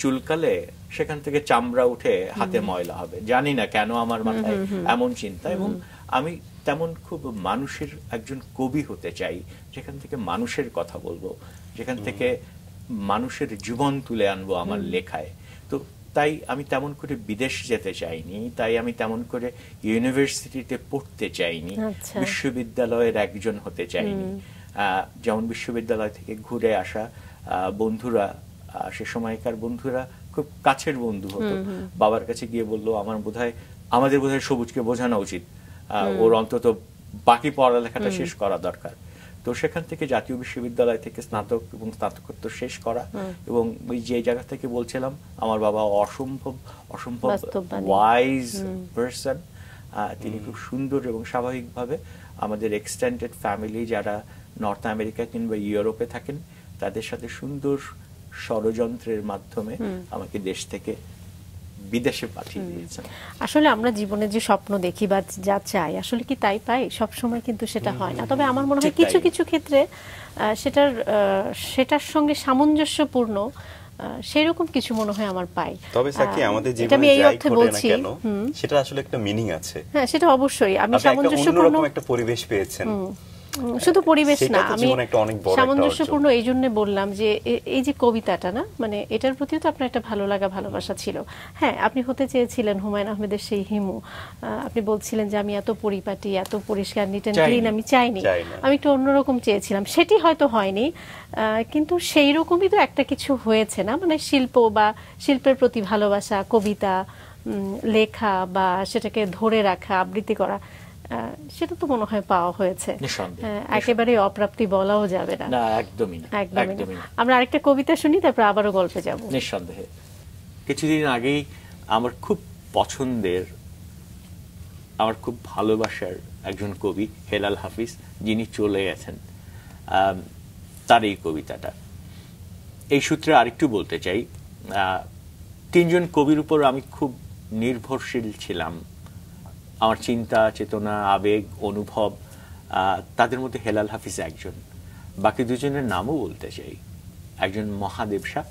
চুলকালে সেখান থেকে চামড়া উঠে হাতে ময়লা হবে। জানি না কেন আমার মাথায় এমন চিন্তা, এবং আমি তেমন খুব মানুষের একজন কবি হতে চাই, যেখান থেকে মানুষের কথা বলবো, যেখান থেকে মানুষের জীবন তুলে আনবো আমার লেখায়। তো তাই আমি তেমন করে বিদেশ যেতে চাইনি, তাই আমি তেমন করে ইউনিভার্সিটিতে পড়তে চাইনি, বিশ্ববিদ্যালয়ের একজন হতে চাইনি। যেমন বিশ্ববিদ্যালয় থেকে ঘুরে আসা বন্ধুরা, সে সময়কার বন্ধুরা খুব কাছের বন্ধু হতো। বাবার কাছে গিয়ে বললো, আমাদের বোধহয় সবুজকে বোঝানো উচিত, ওর অন্তত বাকি পড়ালেখাটা শেষ করা দরকার। তো সেখান থেকে জাতীয় বিশ্ববিদ্যালয় থেকে স্নাতক এবং স্নাতকোত্তর শেষ করা, এবং ওই যে জায়গা থেকে বলছিলাম, আমার বাবা অসম্ভব ওয়াইজ পারসন। তিনি খুব সুন্দর এবং স্বাভাবিকভাবে আমাদের এক্সটেন্ডেড ফ্যামিলি যারা নর্থ আমেরিকা কিংবা ইউরোপে থাকেন, তাদের সাথে সুন্দর ষড়যন্ত্রের মাধ্যমে আমাকে দেশ থেকে বিদেশে পাঠিয়ে দিয়েছেন। আসলে আমরা জীবনে যে স্বপ্ন দেখি বা যা চাই, আসলে কি তাই পাই? সব সময় কিন্তু সেটা হয় না। তবে আমার মনে হয় কিছু কিছু ক্ষেত্রে সেটার সঙ্গে সামঞ্জস্যপূর্ণ সেরকম কিছু মনে হয় আমার পাই। তবে সাকি, আমাদের জীবনে যাই ঘটে না কেন, সেটা আসলে একটা মিনিং আছে। হ্যাঁ, সেটা অবশ্যই। আমি সামঞ্জস্যপূর্ণ একটা পরিবেশ পেয়েছেন। শুধু পরিবেশ না, আমি সামঞ্জস্যপূর্ণ এই জন্য বললাম যে এই যে কবিতাটা না, মানে এটার প্রতিও তো আপনার একটা ভালো লাগা ভালোবাসা ছিল। হ্যাঁ, আপনি হতে চেয়েছিলেন হুমায়ুন আহমেদের সেই হিমু। আপনি বলছিলেন যে আমি এত পরিপাটি, এত পরিষ্কার, নিট এন্ড ক্লিন আমি চাইনি, আমি একটু অন্যরকম চেয়েছিলাম। সেটি হয়তো হয়নি, কিন্তু সেই রকমই তো একটা কিছু হয়েছে না, মানে শিল্প বা শিল্পের প্রতি ভালোবাসা, কবিতা লেখা বা সেটাকে ধরে রাখা, আবৃত্তি করা, সেটা তো মনে হয় পাওয়া হয়েছে। একেবারে অপ্রাপ্তি বলাও যাবে না। একদমই না। আমরা আরেকটা কবিতা শুনি, তারপর আবারও গল্পে যাব। নিঃসন্দেহে। কিছুদিন আগেই আমার খুব পছন্দের, আমার খুব ভালোবাসার একজন কবি হেলাল হাফিজ, যিনি চলে গেছেন, তার এই কবিতাটা, এই সূত্রে আরেকটু বলতে চাই, 3 জন কবির উপর আমি খুব নির্ভরশীল ছিলাম। আমার চিন্তা, চেতনা, আবেগ, অনুভব, তাদের মধ্যে হেলাল হাফিজ একজন। বাকি 2 জনের নামও বলতে চাই, একজন মহাদেব শাহ,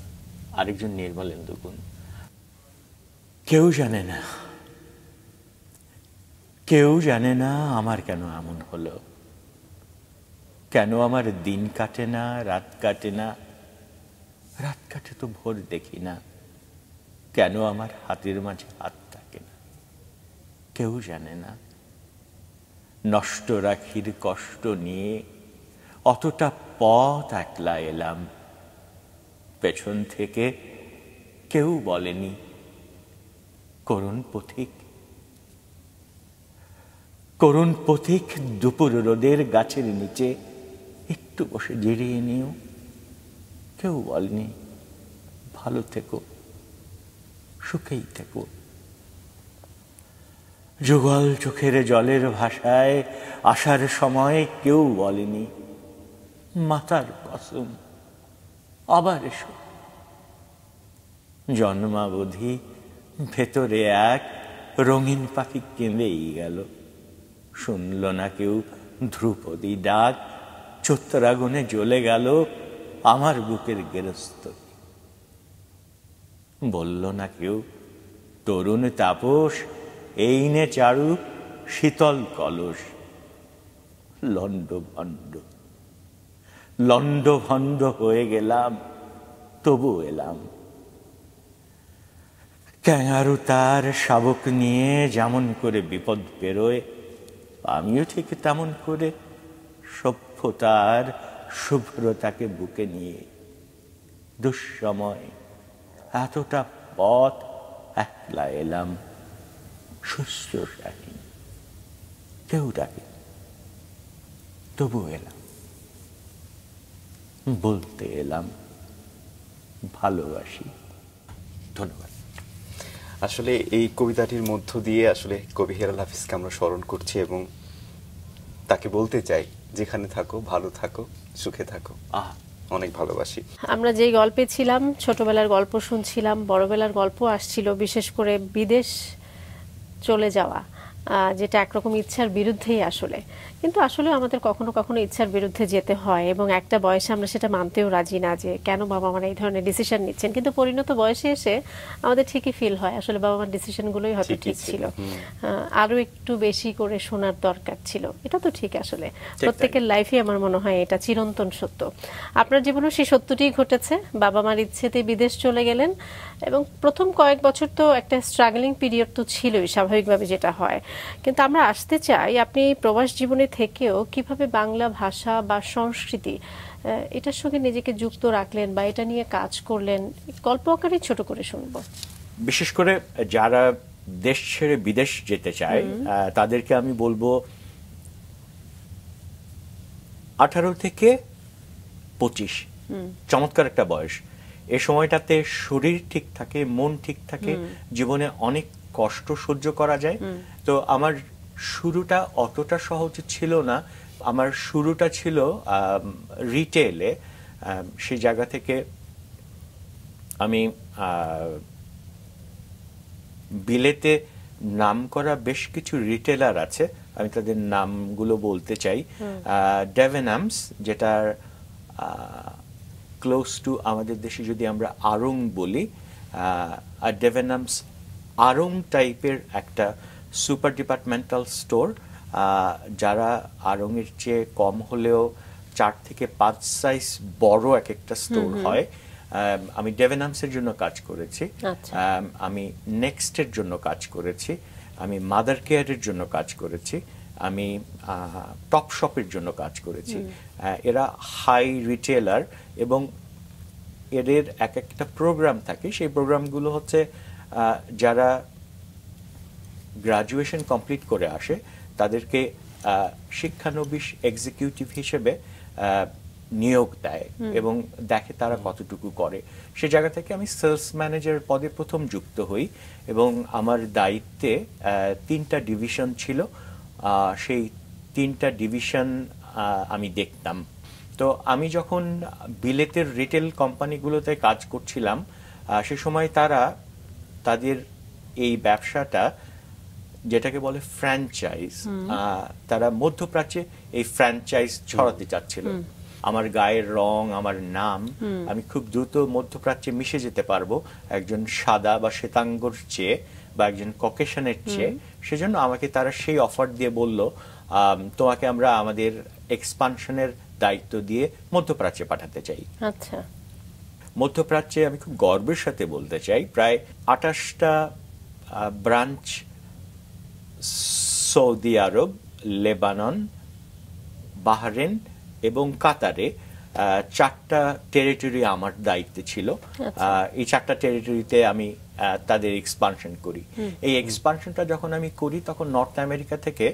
আরেকজন নির্মলেন্দু গুণ। কেউ জানে না আমার কেন এমন হলো, কেন আমার দিন কাটে না, রাত কাটে না, রাত কাটে তো ভোর দেখি না, কেন আমার হাতের মাঝে হাত থাকে না, কেউ জানে না। নষ্ট রাখির কষ্ট নিয়ে অতটা পথ একলা এলাম, পেছন থেকে কেউ বলেনি করুণ পথিক দুপুর রোদের গাছের নিচে একটু বসে জিরিয়ে নিও, কেউ বলেনি ভালো থেকো, সুখেই থেকো। যুগল চোখের জলের ভাষায় আসার সময় কেউ বলেনি মাতার কসম আবার এসো। জন্মাবধি ভেতরে এক রঙিন পাখি কেঁদেই গেল, শুনল না কেউ ধ্রুপদী ডাক, চৈত্রাগুনে জ্বলে গেল আমার বুকের গেরস্ত। বলল না কেউ তরুণ তাপস এই নে চারু শীতল কলস। লন্ড ভণ্ড লন্ড ভণ্ড হয়ে গেলাম, তবু এলাম। ক্যাঙারু তার শাবক নিয়ে যেমন করে বিপদ পেরোয়, আমিও ঠিক তেমন করে সভ্যতার শুভ্রতাকে বুকে নিয়ে দুঃসময় এতটা পথ একলা এলাম। শুশ্রূষাহীন কেউ ডাকে, তবু এলাম। বলতে এলাম ভালোবাসি। ধন্যবাদ। আসলে এই কবিতাটির মধ্য দিয়ে আসলে কবি হেলাল হাফিজকে আমরা স্মরণ করছি এবং তাকে বলতে চাই যেখানে থাকো ভালো থাকো, সুখে থাকো, অনেক ভালোবাসি। আমরা যেই গল্পে ছিলাম, ছোটবেলার গল্প শুনছিলাম, বড়বেলার গল্প আসছিল, বিশেষ করে বিদেশ চলে যাওয়া, যেটা একরকম ইচ্ছার বিরুদ্ধেই আসলে, কিন্তু আসলে আমাদের কখনো কখনো ইচ্ছার বিরুদ্ধে যেতে হয় এবং একটা বয়সে আমরা সেটা মানতেও রাজি না যে কেন বাবা মারা এই ধরনের ডিসিশন নিচ্ছেন, কিন্তু পরিণত বয়সে এসে আমাদের ঠিকই ফিল হয় আসলে বাবা মার ডিসিশনগুলোই হয়তো ঠিক ছিল, আরো একটু বেশি করে শোনার দরকার ছিল। এটা তো ঠিক, আসলে প্রত্যেকের লাইফে আমার মনে হয় এটা চিরন্তন সত্য। আপনার জীবনেও সেই সত্যটিই ঘটেছে, বাবা মার ইচ্ছেতে বিদেশ চলে গেলেন এবং প্রথম কয়েক বছর তো একটা স্ট্রাগলিং পিরিয়ড তো ছিলই স্বাভাবিকভাবে যেটা হয়, কিন্তু আমরা আসতে চাই আপনি প্রবাস জীবনে থেকেও কিভাবে বাংলা ভাষা বা সংস্কৃতি এটার সঙ্গে নিজেকে যুক্ত রাখলেন বা এটা নিয়ে কাজ করলেন, গল্প আকারে ছোট করে শুনবো। বিশেষ করে যারা দেশ ছেড়ে বিদেশ যেতে চায় তাদেরকে আমি বলবো 18 থেকে 25 চমৎকার একটা বয়স। এ সময়টাতে শরীর ঠিক থাকে, মন ঠিক থাকে, জীবনে অনেক কষ্ট সহ্য করা যায়। তো আমার শুরুটা অতটা সহজ ছিল না। আমার শুরুটা ছিল রিটেলে। সেই জায়গা থেকে আমি বিলেতে নাম করা বেশ কিছু রিটেলার আছে, আমি তাদের নামগুলো বলতে চাই। ডেভেনামস, যেটার ক্লোজ টু আমাদের দেশে যদি আমরা আড়ং বলি, আর ডেভেনামস আড়ং টাইপের একটা সুপার ডিপার্টমেন্টাল স্টোর, যারা আড়ংয়ের চেয়ে কম হলেও 4 থেকে 5 সাইজ বড় এক একটা স্টোর হয়। আমি ডেভেনামসের জন্য কাজ করেছি, আমি নেক্সটের জন্য কাজ করেছি, আমি মাদার কেয়ারের জন্য কাজ করেছি, আমি টপ শপের জন্য কাজ করেছি। এরা হাই রিটেলার এবং এদের এক একটা প্রোগ্রাম থাকে। সেই প্রোগ্রামগুলো হচ্ছে যারা গ্রাজুয়েশন কমপ্লিট করে আসে তাদেরকে শিক্ষানবিশ এক্সিকিউটিভ হিসেবে নিয়োগ দেয় এবং দেখে তারা কতটুকু করে। সে জায়গা থেকে আমি সেলস ম্যানেজার পদে প্রথম যুক্ত হই এবং আমার দায়িত্বে 3টা ডিভিশন ছিল। সেই 3টা ডিভিশন আমি দেখতাম। তো আমি যখন বিলেতের রিটেল কোম্পানিগুলোতে কাজ করছিলাম, সে সময় তারা তাদের এই ব্যবসাটা, যেটাকে বলে ফ্র্যাঞ্চাইজ, তারা মধ্যপ্রাচ্যে এই ফ্র্যাঞ্চাইজ ছড়াতে চাচ্ছিল। আমার গায়ের রং, আমার নাম, আমি খুব দ্রুত মধ্যপ্রাচ্যে মিশে যেতে পারবো একজন সাদা বা শ্বেতাঙ্গর চেয়ে বা একজন ককেশনের চেয়ে। সেজন্য আমাকে তারা সেই অফার দিয়ে বলল, তোমাকে আমরা আমাদের এক্সপানশনের দায়িত্ব দিয়ে মধ্যপ্রাচ্যে পাঠাতে চাই। আচ্ছা। মধ্যপ্রাচ্যে আমি খুব গর্বের সাথে বলতে চাই প্রায় 28টা ব্রাঞ্চ, সৌদি আরব, লেবানন, বাহরেন এবং কাতারে 4টা টেরিটরি আমার দায়িত্বে ছিল। এই 4টা টেরিটরিতে আমি তাদের এক্সপানশন করি। এই এক্সপানশনটা যখন আমি করি তখন নর্থ আমেরিকা থেকে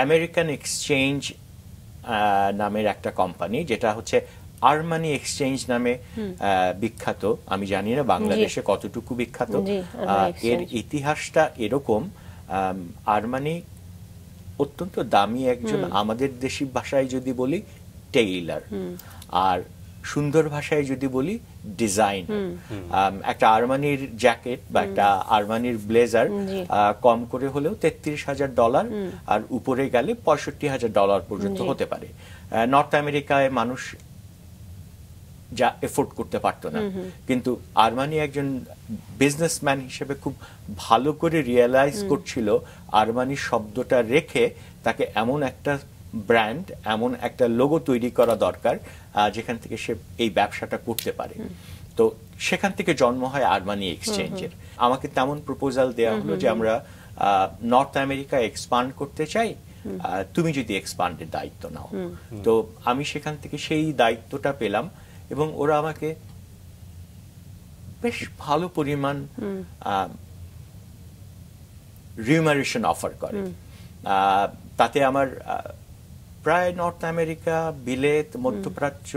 আমেরিকান এক্সচেঞ্জ নামের একটা কোম্পানি, যেটা হচ্ছে আরমানি এক্সচেঞ্জ নামে বিখ্যাত। আমি জানি না বাংলাদেশে কতটুকু বিখ্যাত। এর ইতিহাসটা এরকম, আরমানি অত্যন্ত দামি একজন, আমাদের দেশি ভাষায় যদি বলি টেইলার, আর সুন্দর ভাষায় যদি বলি ডিজাইন। একটা আরমানির জ্যাকেট বা একটা আরমানির ব্লেজার কম করে হলেও $33,000, আর উপরে গেলে $65,000 পর্যন্ত হতে পারে। নর্থ আমেরিকায় মানুষ যা এফোর্ড করতে পারতো না, কিন্তু আরমানি একজন বিজনেসম্যান হিসেবে খুব ভালো করে রিয়েলাইজ করছিল আরমানি শব্দটা রেখে তাকে এমন একটা ব্র্যান্ড, এমন একটা লোগো তৈরি করা দরকার যেখান থেকে সে এই ব্যবসাটা করতে পারে। তো সেখান থেকে জন্ম হয় আরমানি এক্সচেঞ্জের। আমাকে তেমন প্রপোজাল দেওয়া হলো যে আমরা নর্থ আমেরিকা এক্সপান্ড করতে চাই, তুমি যদি এক্সপান্ডের দায়িত্ব নাও। তো আমি সেখান থেকে সেই দায়িত্বটা পেলাম এবং ওরা আমাকে বেশ ভালো পরিমাণ রিউমারেশন অফার করে। তাতে আমার প্রায় নর্থ আমেরিকা, বিলেত, মধ্যপ্রাচ্য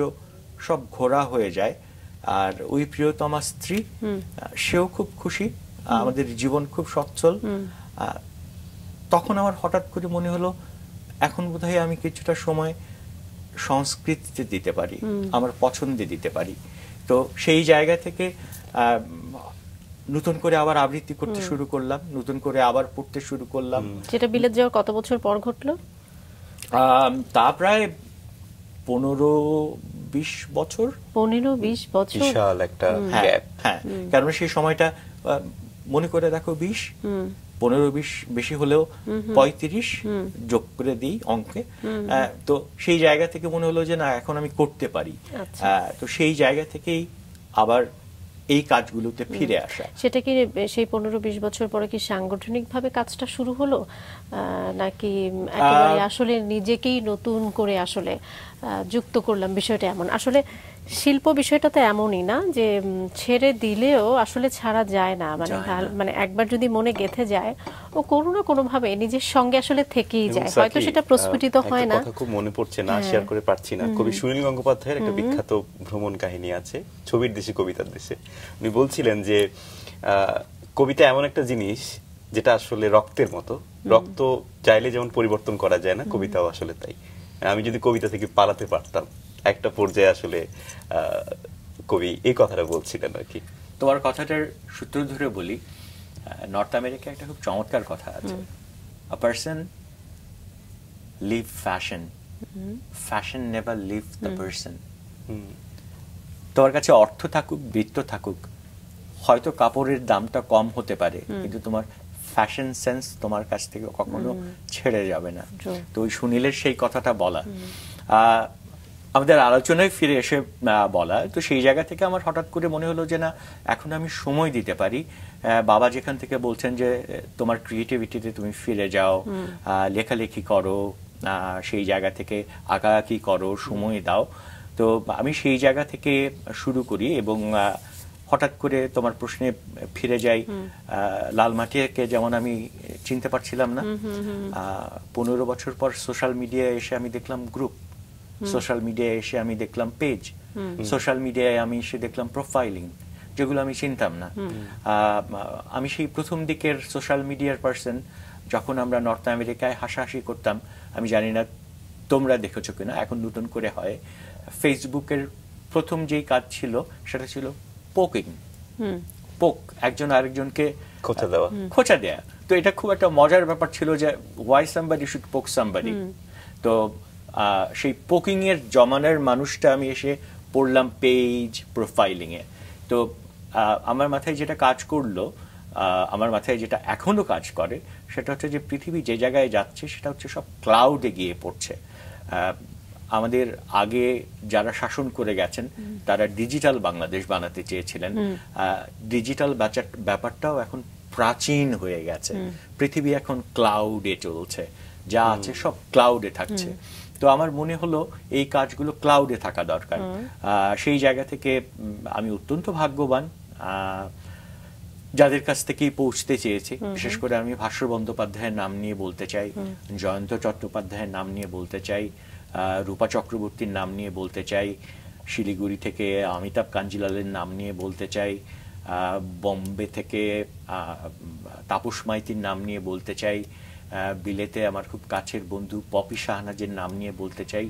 সব ঘোরা হয়ে যায়। আর ওই প্রিয়তমা স্ত্রী, সেও খুব খুশি, আমাদের জীবন খুব সচ্ছল। তখন আমার হঠাৎ করে মনে হলো এখন বোধহয় আমি কিছুটা সময় সংস্কৃতিতে দিতে পারি, আমার পছন্দে দিতে পারি। তো সেই জায়গা থেকে নতুন করে আবার আবৃত্তি করতে শুরু করলাম, নতুন করে আবার পড়তে শুরু করলাম। যেটা বিলেত যাওয়ার কত বছর পর ঘটলো? তা প্রায় 15-20 বছর। 15-20 বছর, বিশাল একটা গ্যাপ। হ্যাঁ, কারণ সেই সময়টা মনে করে দেখো 20, 15-20 বেশি হলেও 35 যোগ করে দিই অঙ্কে। তো সেই জায়গা থেকে মনে হলো যে না, এখন আমি করতে পারি। তো সেই জায়গা থেকেই আবার এই কাজগুলোতে ফিরে আসা। সেটা কি সেই 15-20 বছর পরে কি সাংগঠনিক ভাবে কাজটা শুরু হলো, নাকি একেবারে আসলে নিজেকেই নতুন করে আসলে যুক্ত করলাম? বিষয়টা এমন, আসলে শিল্প বিষয়টা তো এমনই না যে ছেড়ে দিলেও আসলে ছাড়া যায় না, মানে একবার যদি মনে গেঁথে যায় ও কোনো না কোনো ভাবে নিজের সঙ্গে আসলে থেকেই যায়, হয়তো সেটা প্রস্ফুটিত হয় না। কথা খুব মনে পড়ছে, না শেয়ার করে পারছি না। কবি সুনীল গঙ্গোপাধ্যায়ের একটা বিখ্যাত ভ্রমণ কাহিনী আছে, ছবির দেশে কবিতার দেশে। উনি বলছিলেন যে কবিতা এমন একটা জিনিস যেটা আসলে রক্তের মতো, রক্ত চাইলে যেমন পরিবর্তন করা যায় না, কবিতাও আসলে তাই। আমি যদি কবিতা থেকে পালাতে পারতাম একটা পর্যায়ে, আসলে কবি এই কথাটা বলছিলেন আর কি। তোমার কথাটার সূত্র ধরে বলি, নর্থ আমেরিকায় একটা খুব চমৎকার কথা আছে, a person leave fashion, fashion never leave the person. তোমার কাছে অর্থ থাকুক, বৃত্ত থাকুক, হয়তো কাপড়ের দামটা কম হতে পারে, কিন্তু তোমার ফ্যাশন সেন্স তোমার কাছ থেকে কখনো ছেড়ে যাবে না। তো ওই সুনীলের সেই কথাটা বলা, আমাদের আলোচনায় ফিরে এসে বলা। তো সেই জায়গা থেকে আমার হঠাৎ করে মনে হলো যে না, এখন আমি সময় দিতে পারি। বাবা যেখান থেকে বলছেন যে তোমার ক্রিয়েটিভিটিতে তুমি ফিরে যাও, লেখালেখি করো, সেই জায়গা থেকে আঁকাআঁকি করো, সময় দাও। তো আমি সেই জায়গা থেকে শুরু করি এবং হঠাৎ করে তোমার প্রশ্নে ফিরে যাই। লালমাটিয়াকে যেমন আমি চিনতে পারছিলাম না, 15 বছর পর সোশ্যাল মিডিয়ায় এসে আমি দেখলাম গ্রুপ, সোশ্যাল মিডিয়ায় এসে আমি দেখলাম পেজ, সোশ্যাল মিডিয়ায় আমি এসে দেখলাম প্রোফাইলিং, যেগুলো আমি চিনতাম না। আমি সেই প্রথম দিকের সোশ্যাল মিডিয়ার পার্সন, যখন আমরা নর্থ আমেরিকায় হাসাহাসি করতাম, আমি জানি না তোমরা দেখেছো কিনা, এখন নতুন করে হয়, ফেসবুকের প্রথম যেই কাজ ছিল সেটা ছিল পোকিং, পোক, একজন আরেকজনকে খোঁচা দেয়া। তো এটা খুব একটা মজার ব্যাপার ছিল যে ওয়াই সামবাডি শুড পোক সামবাডি। তো সেই পোকিং এর জমানার মানুষটা আমি এসে পড়লাম পেজ, প্রোফাইলিং এ। তো আমার মাথায় যেটা কাজ করলো, আমার মাথায় যেটা এখনো কাজ করে, সেটা হচ্ছে যে পৃথিবী যে জায়গায় যাচ্ছে সেটা হচ্ছে সব ক্লাউডে গিয়ে পড়ছে। আমাদের আগে যারা শাসন করে গেছেন তারা ডিজিটাল বাংলাদেশ বানাতে চেয়েছিলেন। ডিজিটাল ব্যাপারটাও এখন প্রাচীন হয়ে গেছে। পৃথিবী এখন ক্লাউডে চলছে, যা আছে সব ক্লাউডে থাকছে। তো আমার মনে হলো এই কাজগুলো ক্লাউডে থাকা দরকার। সেই জায়গা থেকে আমি অত্যন্ত ভাগ্যবান যাদের কাছ থেকেই পৌঁছতে চেয়েছি। বিশেষ করে আমি ভাস্বর বন্দ্যোপাধ্যায়ের নাম নিয়ে বলতে চাই, জয়ন্ত চট্টোপাধ্যায়ের নাম নিয়ে বলতে চাই, রূপা চক্রবর্তীর নাম নিয়ে বলতে চাই, শিলিগুড়ি থেকে অমিতাভ কাঞ্জিলালের নাম নিয়ে বলতে চাই, বোম্বে থেকে তাপস মাইতির নাম নিয়ে বলতে চাই, বিলেতে আমার খুব কাছের বন্ধু পপি শাহনাজের নাম নিয়ে বলতে চাই।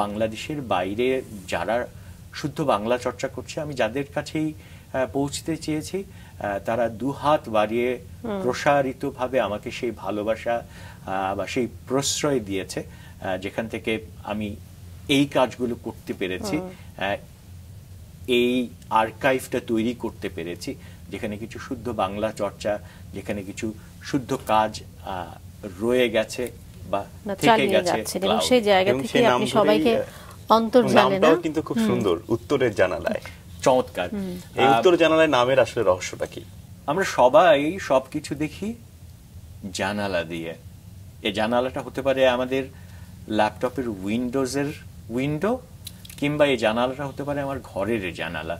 বাংলাদেশের বাইরে যারা শুদ্ধ বাংলা চর্চা করছে, আমি যাদের কাছেই পৌঁছতে চেয়েছি তারা দুহাত বাড়িয়ে প্রসারিতভাবে আমাকে সেই ভালোবাসা বা সেই প্রশ্রয় দিয়েছে, যেখান থেকে আমি এই কাজগুলো করতে পেরেছি, এই আর্কাইভটা তৈরি করতে পেরেছি, যেখানে কিছু শুদ্ধ বাংলা চর্চা, যেখানে কিছু শুদ্ধ কাজ রয়ে গেছে বা থেকে গেছে। এবং সেই জায়গা থেকে আপনি সবাইকে অন্তর্জালে, নামটাও কিন্তু খুব সুন্দর, উত্তরের জানালায়। চমৎকার। এই উত্তর জানালায় নামের আসলে রহস্যটা কি? আমরা সবাই সবকিছু দেখি জানালা দিয়ে। এই জানালাটা হতে পারে আমাদের ল্যাপটপের উইন্ডোজের উইন্ডো, কিংবা এই জানালাটা হতে পারে আমার ঘরের জানালা।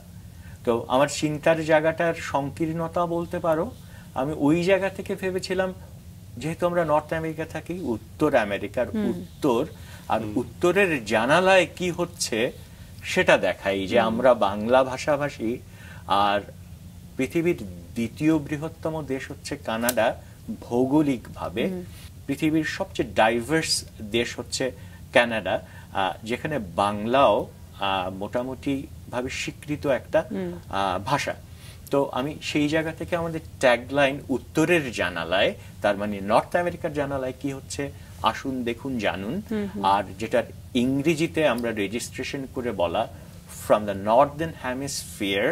তো আমার চিন্তার জায়গাটার সংকীর্ণতা বলতে পারো, আমি ওই জায়গা থেকে ভেবেছিলাম, যেহেতু আমরা নর্থ আমেরিকা থাকি, উত্তর আমেরিকার উত্তর, আর উত্তরের জানালায় কি হচ্ছে সেটা দেখাই, যে আমরা বাংলা ভাষাভাষী, আর পৃথিবীর দ্বিতীয় বৃহত্তম দেশ হচ্ছে কানাডা ভৌগোলিকভাবে, পৃথিবীর সবচেয়ে ডাইভার্স দেশ হচ্ছে কানাডা, যেখানে বাংলাও মোটামুটি ভাবে স্বীকৃত একটা ভাষা। তো আমি সেই জায়গা থেকে আমাদের ট্যাগলাইন উত্তরের জানালায়, তার মানে নর্থ আমেরিকার জানালায় কি হচ্ছে আসুন দেখুন জানুন, আর যেটার ইংরেজিতে আমরা রেজিস্ট্রেশন করে বলা, from the Northern hemisphere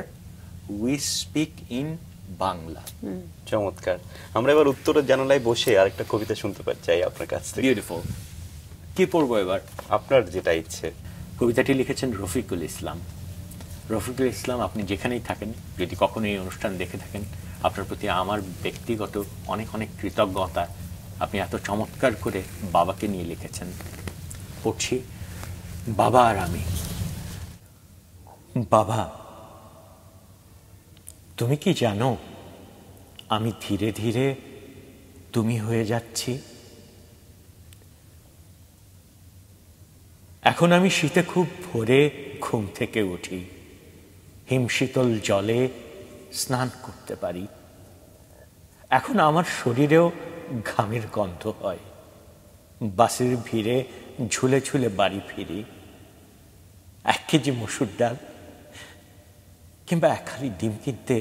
we speak in Bangla. চমৎকার। আমরা এবার উত্তরের জানালায় বসে আরেকটা কবিতা শুনতে চাই আপনার কাছ থেকে। বিউটিফুল। কি পড়বো এবার? আপনার যেটা ইচ্ছে। কবিতাটি লিখেছেন রফিকুল ইসলাম। রফিকুল ইসলাম, আপনি যেখানেই থাকেন, যদি কখনো এই অনুষ্ঠান দেখে থাকেন, আপনার প্রতি আমার ব্যক্তিগত অনেক অনেক কৃতজ্ঞতা। আপনি এত চমৎকার করে বাবাকে নিয়ে লিখেছেন। পড়ছি, বাবা আর আমি। বাবা, তুমি কি জানো আমি ধীরে ধীরে তুমি হয়ে যাচ্ছি? এখন আমি শীতে খুব ভোরে ঘুম থেকে উঠি, হিমশীতল জলে স্নান করতে পারি। এখন আমার শরীরেও ঘামের গন্ধ হয়। বাসের ভিড়ে ঝুলে ঝুলে বাড়ি ফিরি। 1 কেজি মসুর ডাল কিংবা 1 হাঁড়ি ডিম কিনতে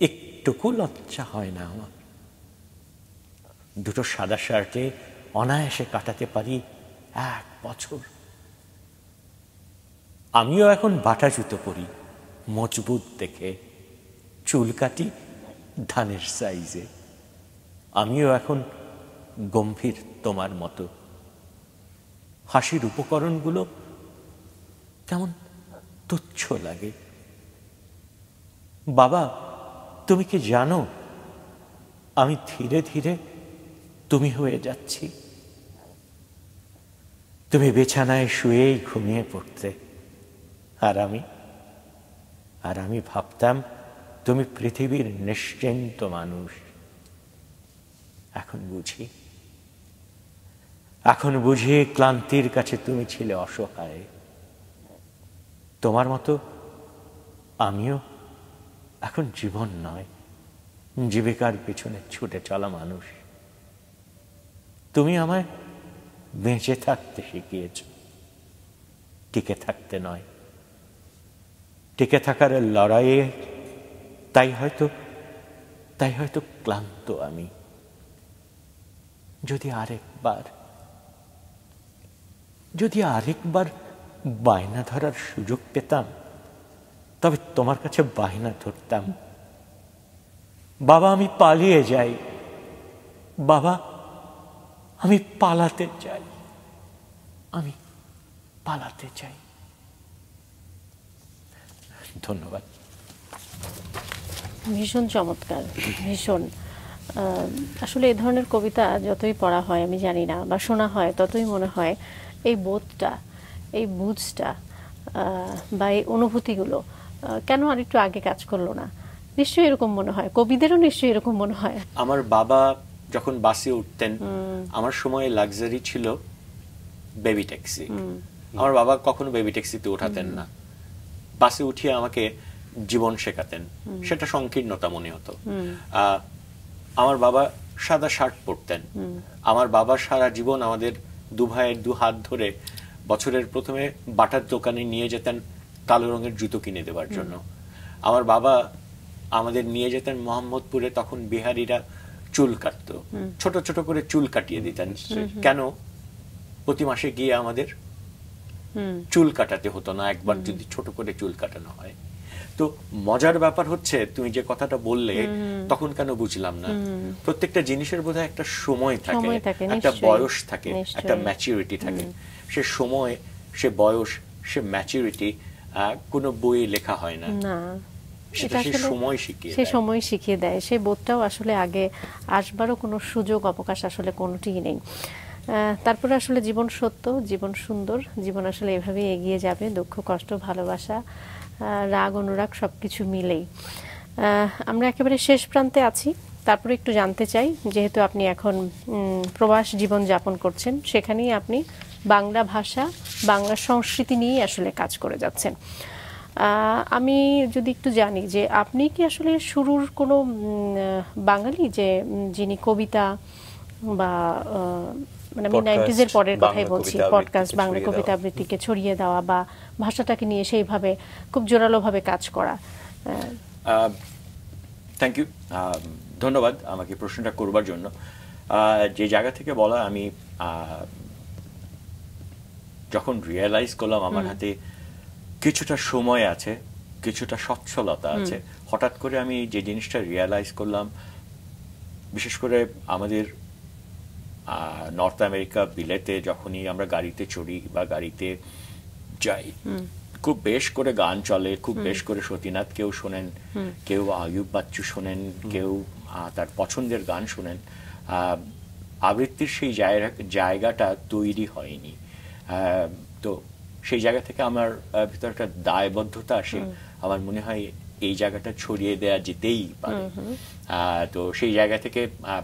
একটুকু লজ্জা হয় না আমার। 2টো সাদা শার্টে অনায়াসে কাটাতে পারি 1 বছর। আমিও এখন বাটা জুতো পরি, মজবুত দেখে, চুল কাটি ধানের সাইজে। আমিও এখন গম্ভীর তোমার মতো। হাসির উপকরণগুলো কেমন তুচ্ছ লাগে। বাবা, তুমি কি জানো আমি ধীরে ধীরে তুমি হয়ে যাচ্ছি? তুমি বিছানায় শুয়েই ঘুমিয়ে পড়তে, আর আমি ভাবতাম তুমি পৃথিবীর নিশ্চিন্ত মানুষ। এখন বুঝি ক্লান্তির কাছে তুমি ছিলে অসহায়। তোমার মতো আমিও এখন জীবন নয়, জীবিকার পিছনে ছুটে চলা মানুষ। তুমি আমায় বেঁচে থাকতে শিখিয়েছ, টিকে থাকতে নয়। টিকে থাকার লড়াইয়ে তাই হয়তো ক্লান্ত আমি। যদি আরেকবার বায়না ধরার সুযোগ পেতাম, তবে তোমার কাছে বায়না ধরতাম। বাবা, আমি পালিয়ে যাই। বাবা, আমি পালাতে চাই। ধন্যবাদ। ভীষণ চমৎকার, ভীষণ। আসলে এই ধরনের কবিতা যতই পড়া হয়, আমি জানি না, বা শোনা হয়, ততই মনে হয় এই বোধটা, এই বুঝটা বা এই অনুভূতিগুলো কেন আরেকটু আগে কাজ করলো না? নিশ্চয়ই এরকম মনে হয়, কবিদেরও নিশ্চয়ই এরকম মনে হয়। আমার বাবা যখন বাসে উঠতেন, আমার সময় লাক্সারি ছিল বেবি ট্যাক্সি। আমার বাবা কখনো বেবি ট্যাক্সিতে ওঠাতেন না। বাসে উঠিয়ে আমাকে জীবন শেখাতেন, সেটা সংকীর্ণতা মনে হতো। আমার বাবা সাদা শার্ট পরতেন। আমার বাবা সারা জীবন আমাদের দু ভাইয়ের দু হাত ধরে বছরের প্রথমে বাটার দোকানে নিয়ে যেতেন কালো রঙের জুতো কিনে দেওয়ার জন্য। আমার বাবা আমাদের নিয়ে যেতেন মোহাম্মদপুরে, তখন বিহারিরা চুল কাটতো, ছোট ছোট করে চুল কাটিয়ে দিতেন। কেন? প্রতি মাসে গিয়ে আমাদের চুল কাটাতে হতো না, একবার যদি ছোট করে চুল কাটানো হয়। তো মজার ব্যাপার হচ্ছে, তুমি যে কথাটা বললে তখন কেন বুঝলাম না, প্রত্যেকটা জিনিসের বোধহয় একটা সময় থাকে, একটা বয়স থাকে, একটা ম্যাচুরিটি থাকে। সে সময়, সে বয়স, সে ম্যাচুরিটি কোনো বইয়ে লেখা হয় না, সেটা সে সময় শিখিয়ে দেয়। সেই বোধটাও আসলে আগে আসবারও কোনো সুযোগ অবকাশ আসলে কোনোটিই নেই। তারপরে আসলে জীবন সত্য, জীবন সুন্দর, জীবন আসলে এভাবেই এগিয়ে যাবে, দুঃখ কষ্ট ভালোবাসা রাগ অনুরাগ সবকিছু মিলেই। আমরা একেবারে শেষ প্রান্তে আছি, তারপরে একটু জানতে চাই, যেহেতু আপনি এখন প্রবাস জীবন যাপন করছেন, সেখানেই আপনি বাংলা ভাষা বাংলা সংস্কৃতি নিয়েই আসলে কাজ করে যাচ্ছেন। আমি যদি একটু জানি যে আপনি কি আসলে শুরুর কোনো বাঙালি যে যিনি কবিতা বা মানে আমি 90s এর পরের কথাই বলছি, পডকাস্ট বাংলা কবিতা আবৃত্তিকে ছড়িয়ে দেওয়া বা ভাষাটাকে নিয়ে সেইভাবে খুব জোরালোভাবে কাজ করা? থ্যাংক ইউ, ধন্যবাদ আমাকে প্রশ্নটা করবার জন্য। যে জায়গা থেকে বলা, আমি যখন রিয়েলাইজ করলাম আমার হাতে কিছুটা সময় আছে, কিছুটা সচ্ছলতা আছে, হঠাৎ করে আমি যে জিনিসটা রিয়েলাইজ করলাম, বিশেষ করে আমাদের নর্থ আমেরিকা বিলেতে যখনই আমরা গাড়িতে চড়ি বা গাড়িতে যাই, খুব বেশ করে গান চলে, খুব বেশ করে সতীনাথ কেউ শোনেন, কেউ আয়ুব বাচ্চু শোনেন, কেউ তার পছন্দের গান শোনেন। আবৃত্তির সেই জায়গাটা তৈরি হয়নি। তো সেই জায়গা থেকে আমার ভিতরে একটা দায়বদ্ধতা আসে, আমার মনে হয় এই জায়গাটা ছড়িয়ে দেয়া যেতেই পারে। তো সেই জায়গা থেকে,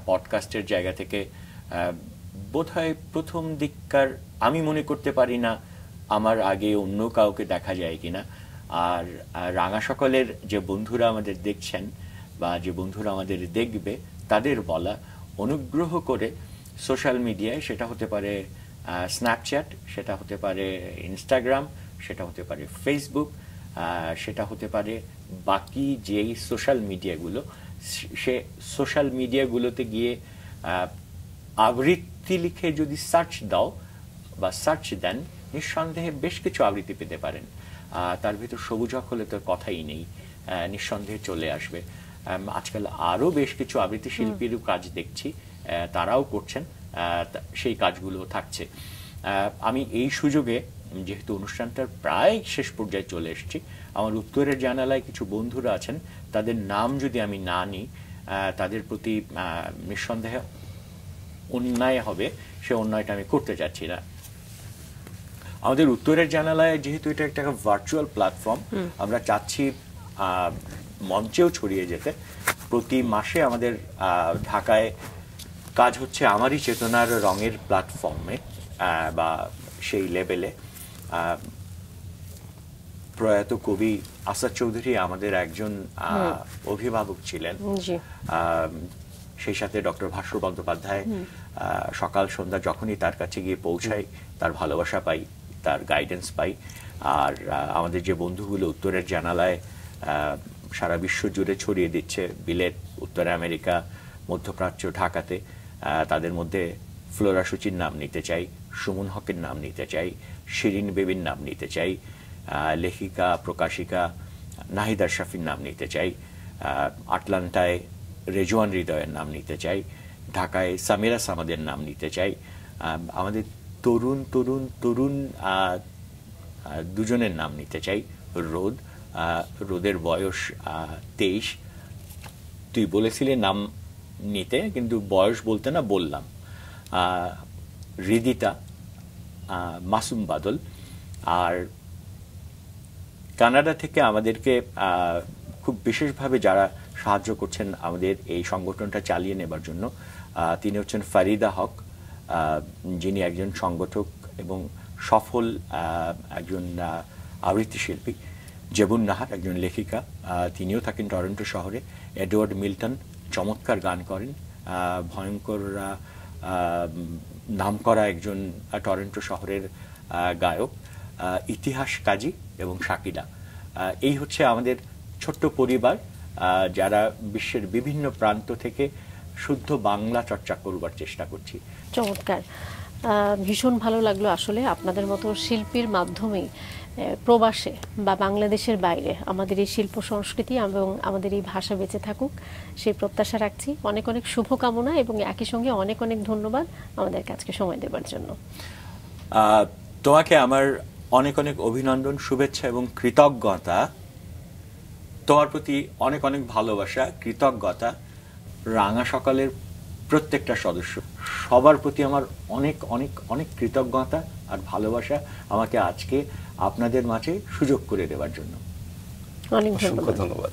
পডকাস্টের জায়গা থেকে বোধহয় প্রথম দিককার আমি মনে করতে পারি না আমার আগে অন্য কাউকে দেখা যায় কিনা। আর রাঙা সকালের যে বন্ধুরা আমাদের দেখছেন বা যে বন্ধুরা আমাদের দেখবে, তাদের বলা, অনুগ্রহ করে সোশ্যাল মিডিয়ায়, সেটা হতে পারে স্ন্যাপচ্যাট, সেটা হতে পারে ইনস্টাগ্রাম, সেটা হতে পারে ফেসবুক, সেটা হতে পারে বাকি যেই সোশ্যাল মিডিয়াগুলো, সে সোশ্যাল মিডিয়াগুলোতে গিয়ে আবৃত্তি লিখে যদি সার্চ দাও বা সার্চ দেন, নিঃসন্দেহে বেশ কিছু আবৃত্তি পেতে পারেন। তার ভিতর সবুজ হলে তো কথাই নেই, নিঃসন্দেহে চলে আসবে। আজকাল আরও বেশ কিছু আবৃত্তি শিল্পীরও কাজ দেখছি, তারাও করছেন, সেই কাজগুলো থাকছে। আমি এই সুযোগে, যেহেতু অনুষ্ঠানটার প্রায় শেষ পর্যায়ে চলে এসেছি, আমার উত্তরের জানালায় কিছু বন্ধুরা আছেন, তাদের নাম যদি আমি না নিই, তাদের প্রতি নিঃসন্দেহে অন্যায় হবে, সে অন্যায়টা আমি করতে চাচ্ছি না। আমাদের উত্তরের জানালায়, যেহেতু এটা একটা ভার্চুয়াল প্ল্যাটফর্ম, আমরা চাচ্ছি মঞ্চেও ছড়িয়ে যেতে। প্রতি মাসে আমাদের ঢাকায় কাজ হচ্ছে আমারই চেতনার রঙের প্ল্যাটফর্মে বা সেই লেভেলে। প্রয়াত কবি আসাদ চৌধুরী আমাদের একজন অভিভাবক ছিলেন, সেই সাথে ডক্টর ভাস্কর বন্দ্যোপাধ্যায়। সকাল সন্ধ্যা যখনই তার কাছে গিয়ে পৌঁছাই, তার ভালোবাসা পাই, তার গাইডেন্স পাই। আর আমাদের যে বন্ধুগুলো উত্তরের জানালায় সারা বিশ্ব জুড়ে ছড়িয়ে দিচ্ছে, বিলেত, উত্তর আমেরিকা, মধ্যপ্রাচ্য, ঢাকাতে, তাদের মধ্যে ফ্লোরা সুচির নাম নিতে চাই, সুমন হকের নাম নিতে চাই, শিরিন বেবির নাম নিতে চাই, লেখিকা প্রকাশিকা নাহিদ আশরাফির নাম নিতে চাই, আটলান্টায় রেজওয়ান হৃদয়ের নাম নিতে চাই, ঢাকায় সামিরা সামাদের নাম নিতে চাই। আমাদের তরুণ তরুণ তরুণ দুজনের নাম নিতে চাই। রোদের বয়স 23, তুই বলেছিলে নাম নিতে, কিন্তু বয়স বলতে না বললাম। হৃদিতা, মাসুম বাদল। আর কানাডা থেকে আমাদেরকে খুব বিশেষভাবে যারা সাহায্য করছেন আমাদের এই সংগঠনটা চালিয়ে নেবার জন্য, তিনি হচ্ছেন ফারিদা হক, যিনি একজন সংগঠক এবং সফল একজন আবৃত্তি শিল্পী। জেবুন নাহার একজন লেখিকা, তিনিও থাকেন টরন্টো শহরে। এডওয়ার্ড মিল্টন চমৎকার গান করেন, ভয়ঙ্কর নামকরা একজন টরন্টো শহরের গায়ক। ইতিহাস কাজী এবং শাকিলা, এই হচ্ছে আমাদের ছোট্ট পরিবার যারা বিশ্বের বিভিন্ন প্রান্ত থেকে শুদ্ধ বাংলা চর্চা করবার চেষ্টা করছি। চমৎকার, ভীষণ ভালো লাগলো আসলে আপনাদের মতো শিল্পীর মাধ্যমে প্রবাসে বা বাংলাদেশের বাইরে আমাদের এই শিল্প সংস্কৃতি এবং আমাদের এই ভাষা বেঁচে থাকুক সেই প্রত্যাশা রাখছি। অনেক অনেক শুভকামনা এবং একই সঙ্গে অনেক অনেক ধন্যবাদ আমাদের কাছে সময় দেওয়ার জন্য। তোমাকে আমার অনেক অনেক অভিনন্দন, শুভেচ্ছা এবং কৃতজ্ঞতা। তোমার প্রতি অনেক অনেক ভালোবাসা, কৃতজ্ঞতা। রাঙা সকালের প্রত্যেকটা সদস্য সবার প্রতি আমার অনেক অনেক অনেক কৃতজ্ঞতা আর ভালোবাসা, আমাকে আজকে আপনাদের মাঝে সুযোগ করে দেওয়ার জন্য। অনেক ধন্যবাদ।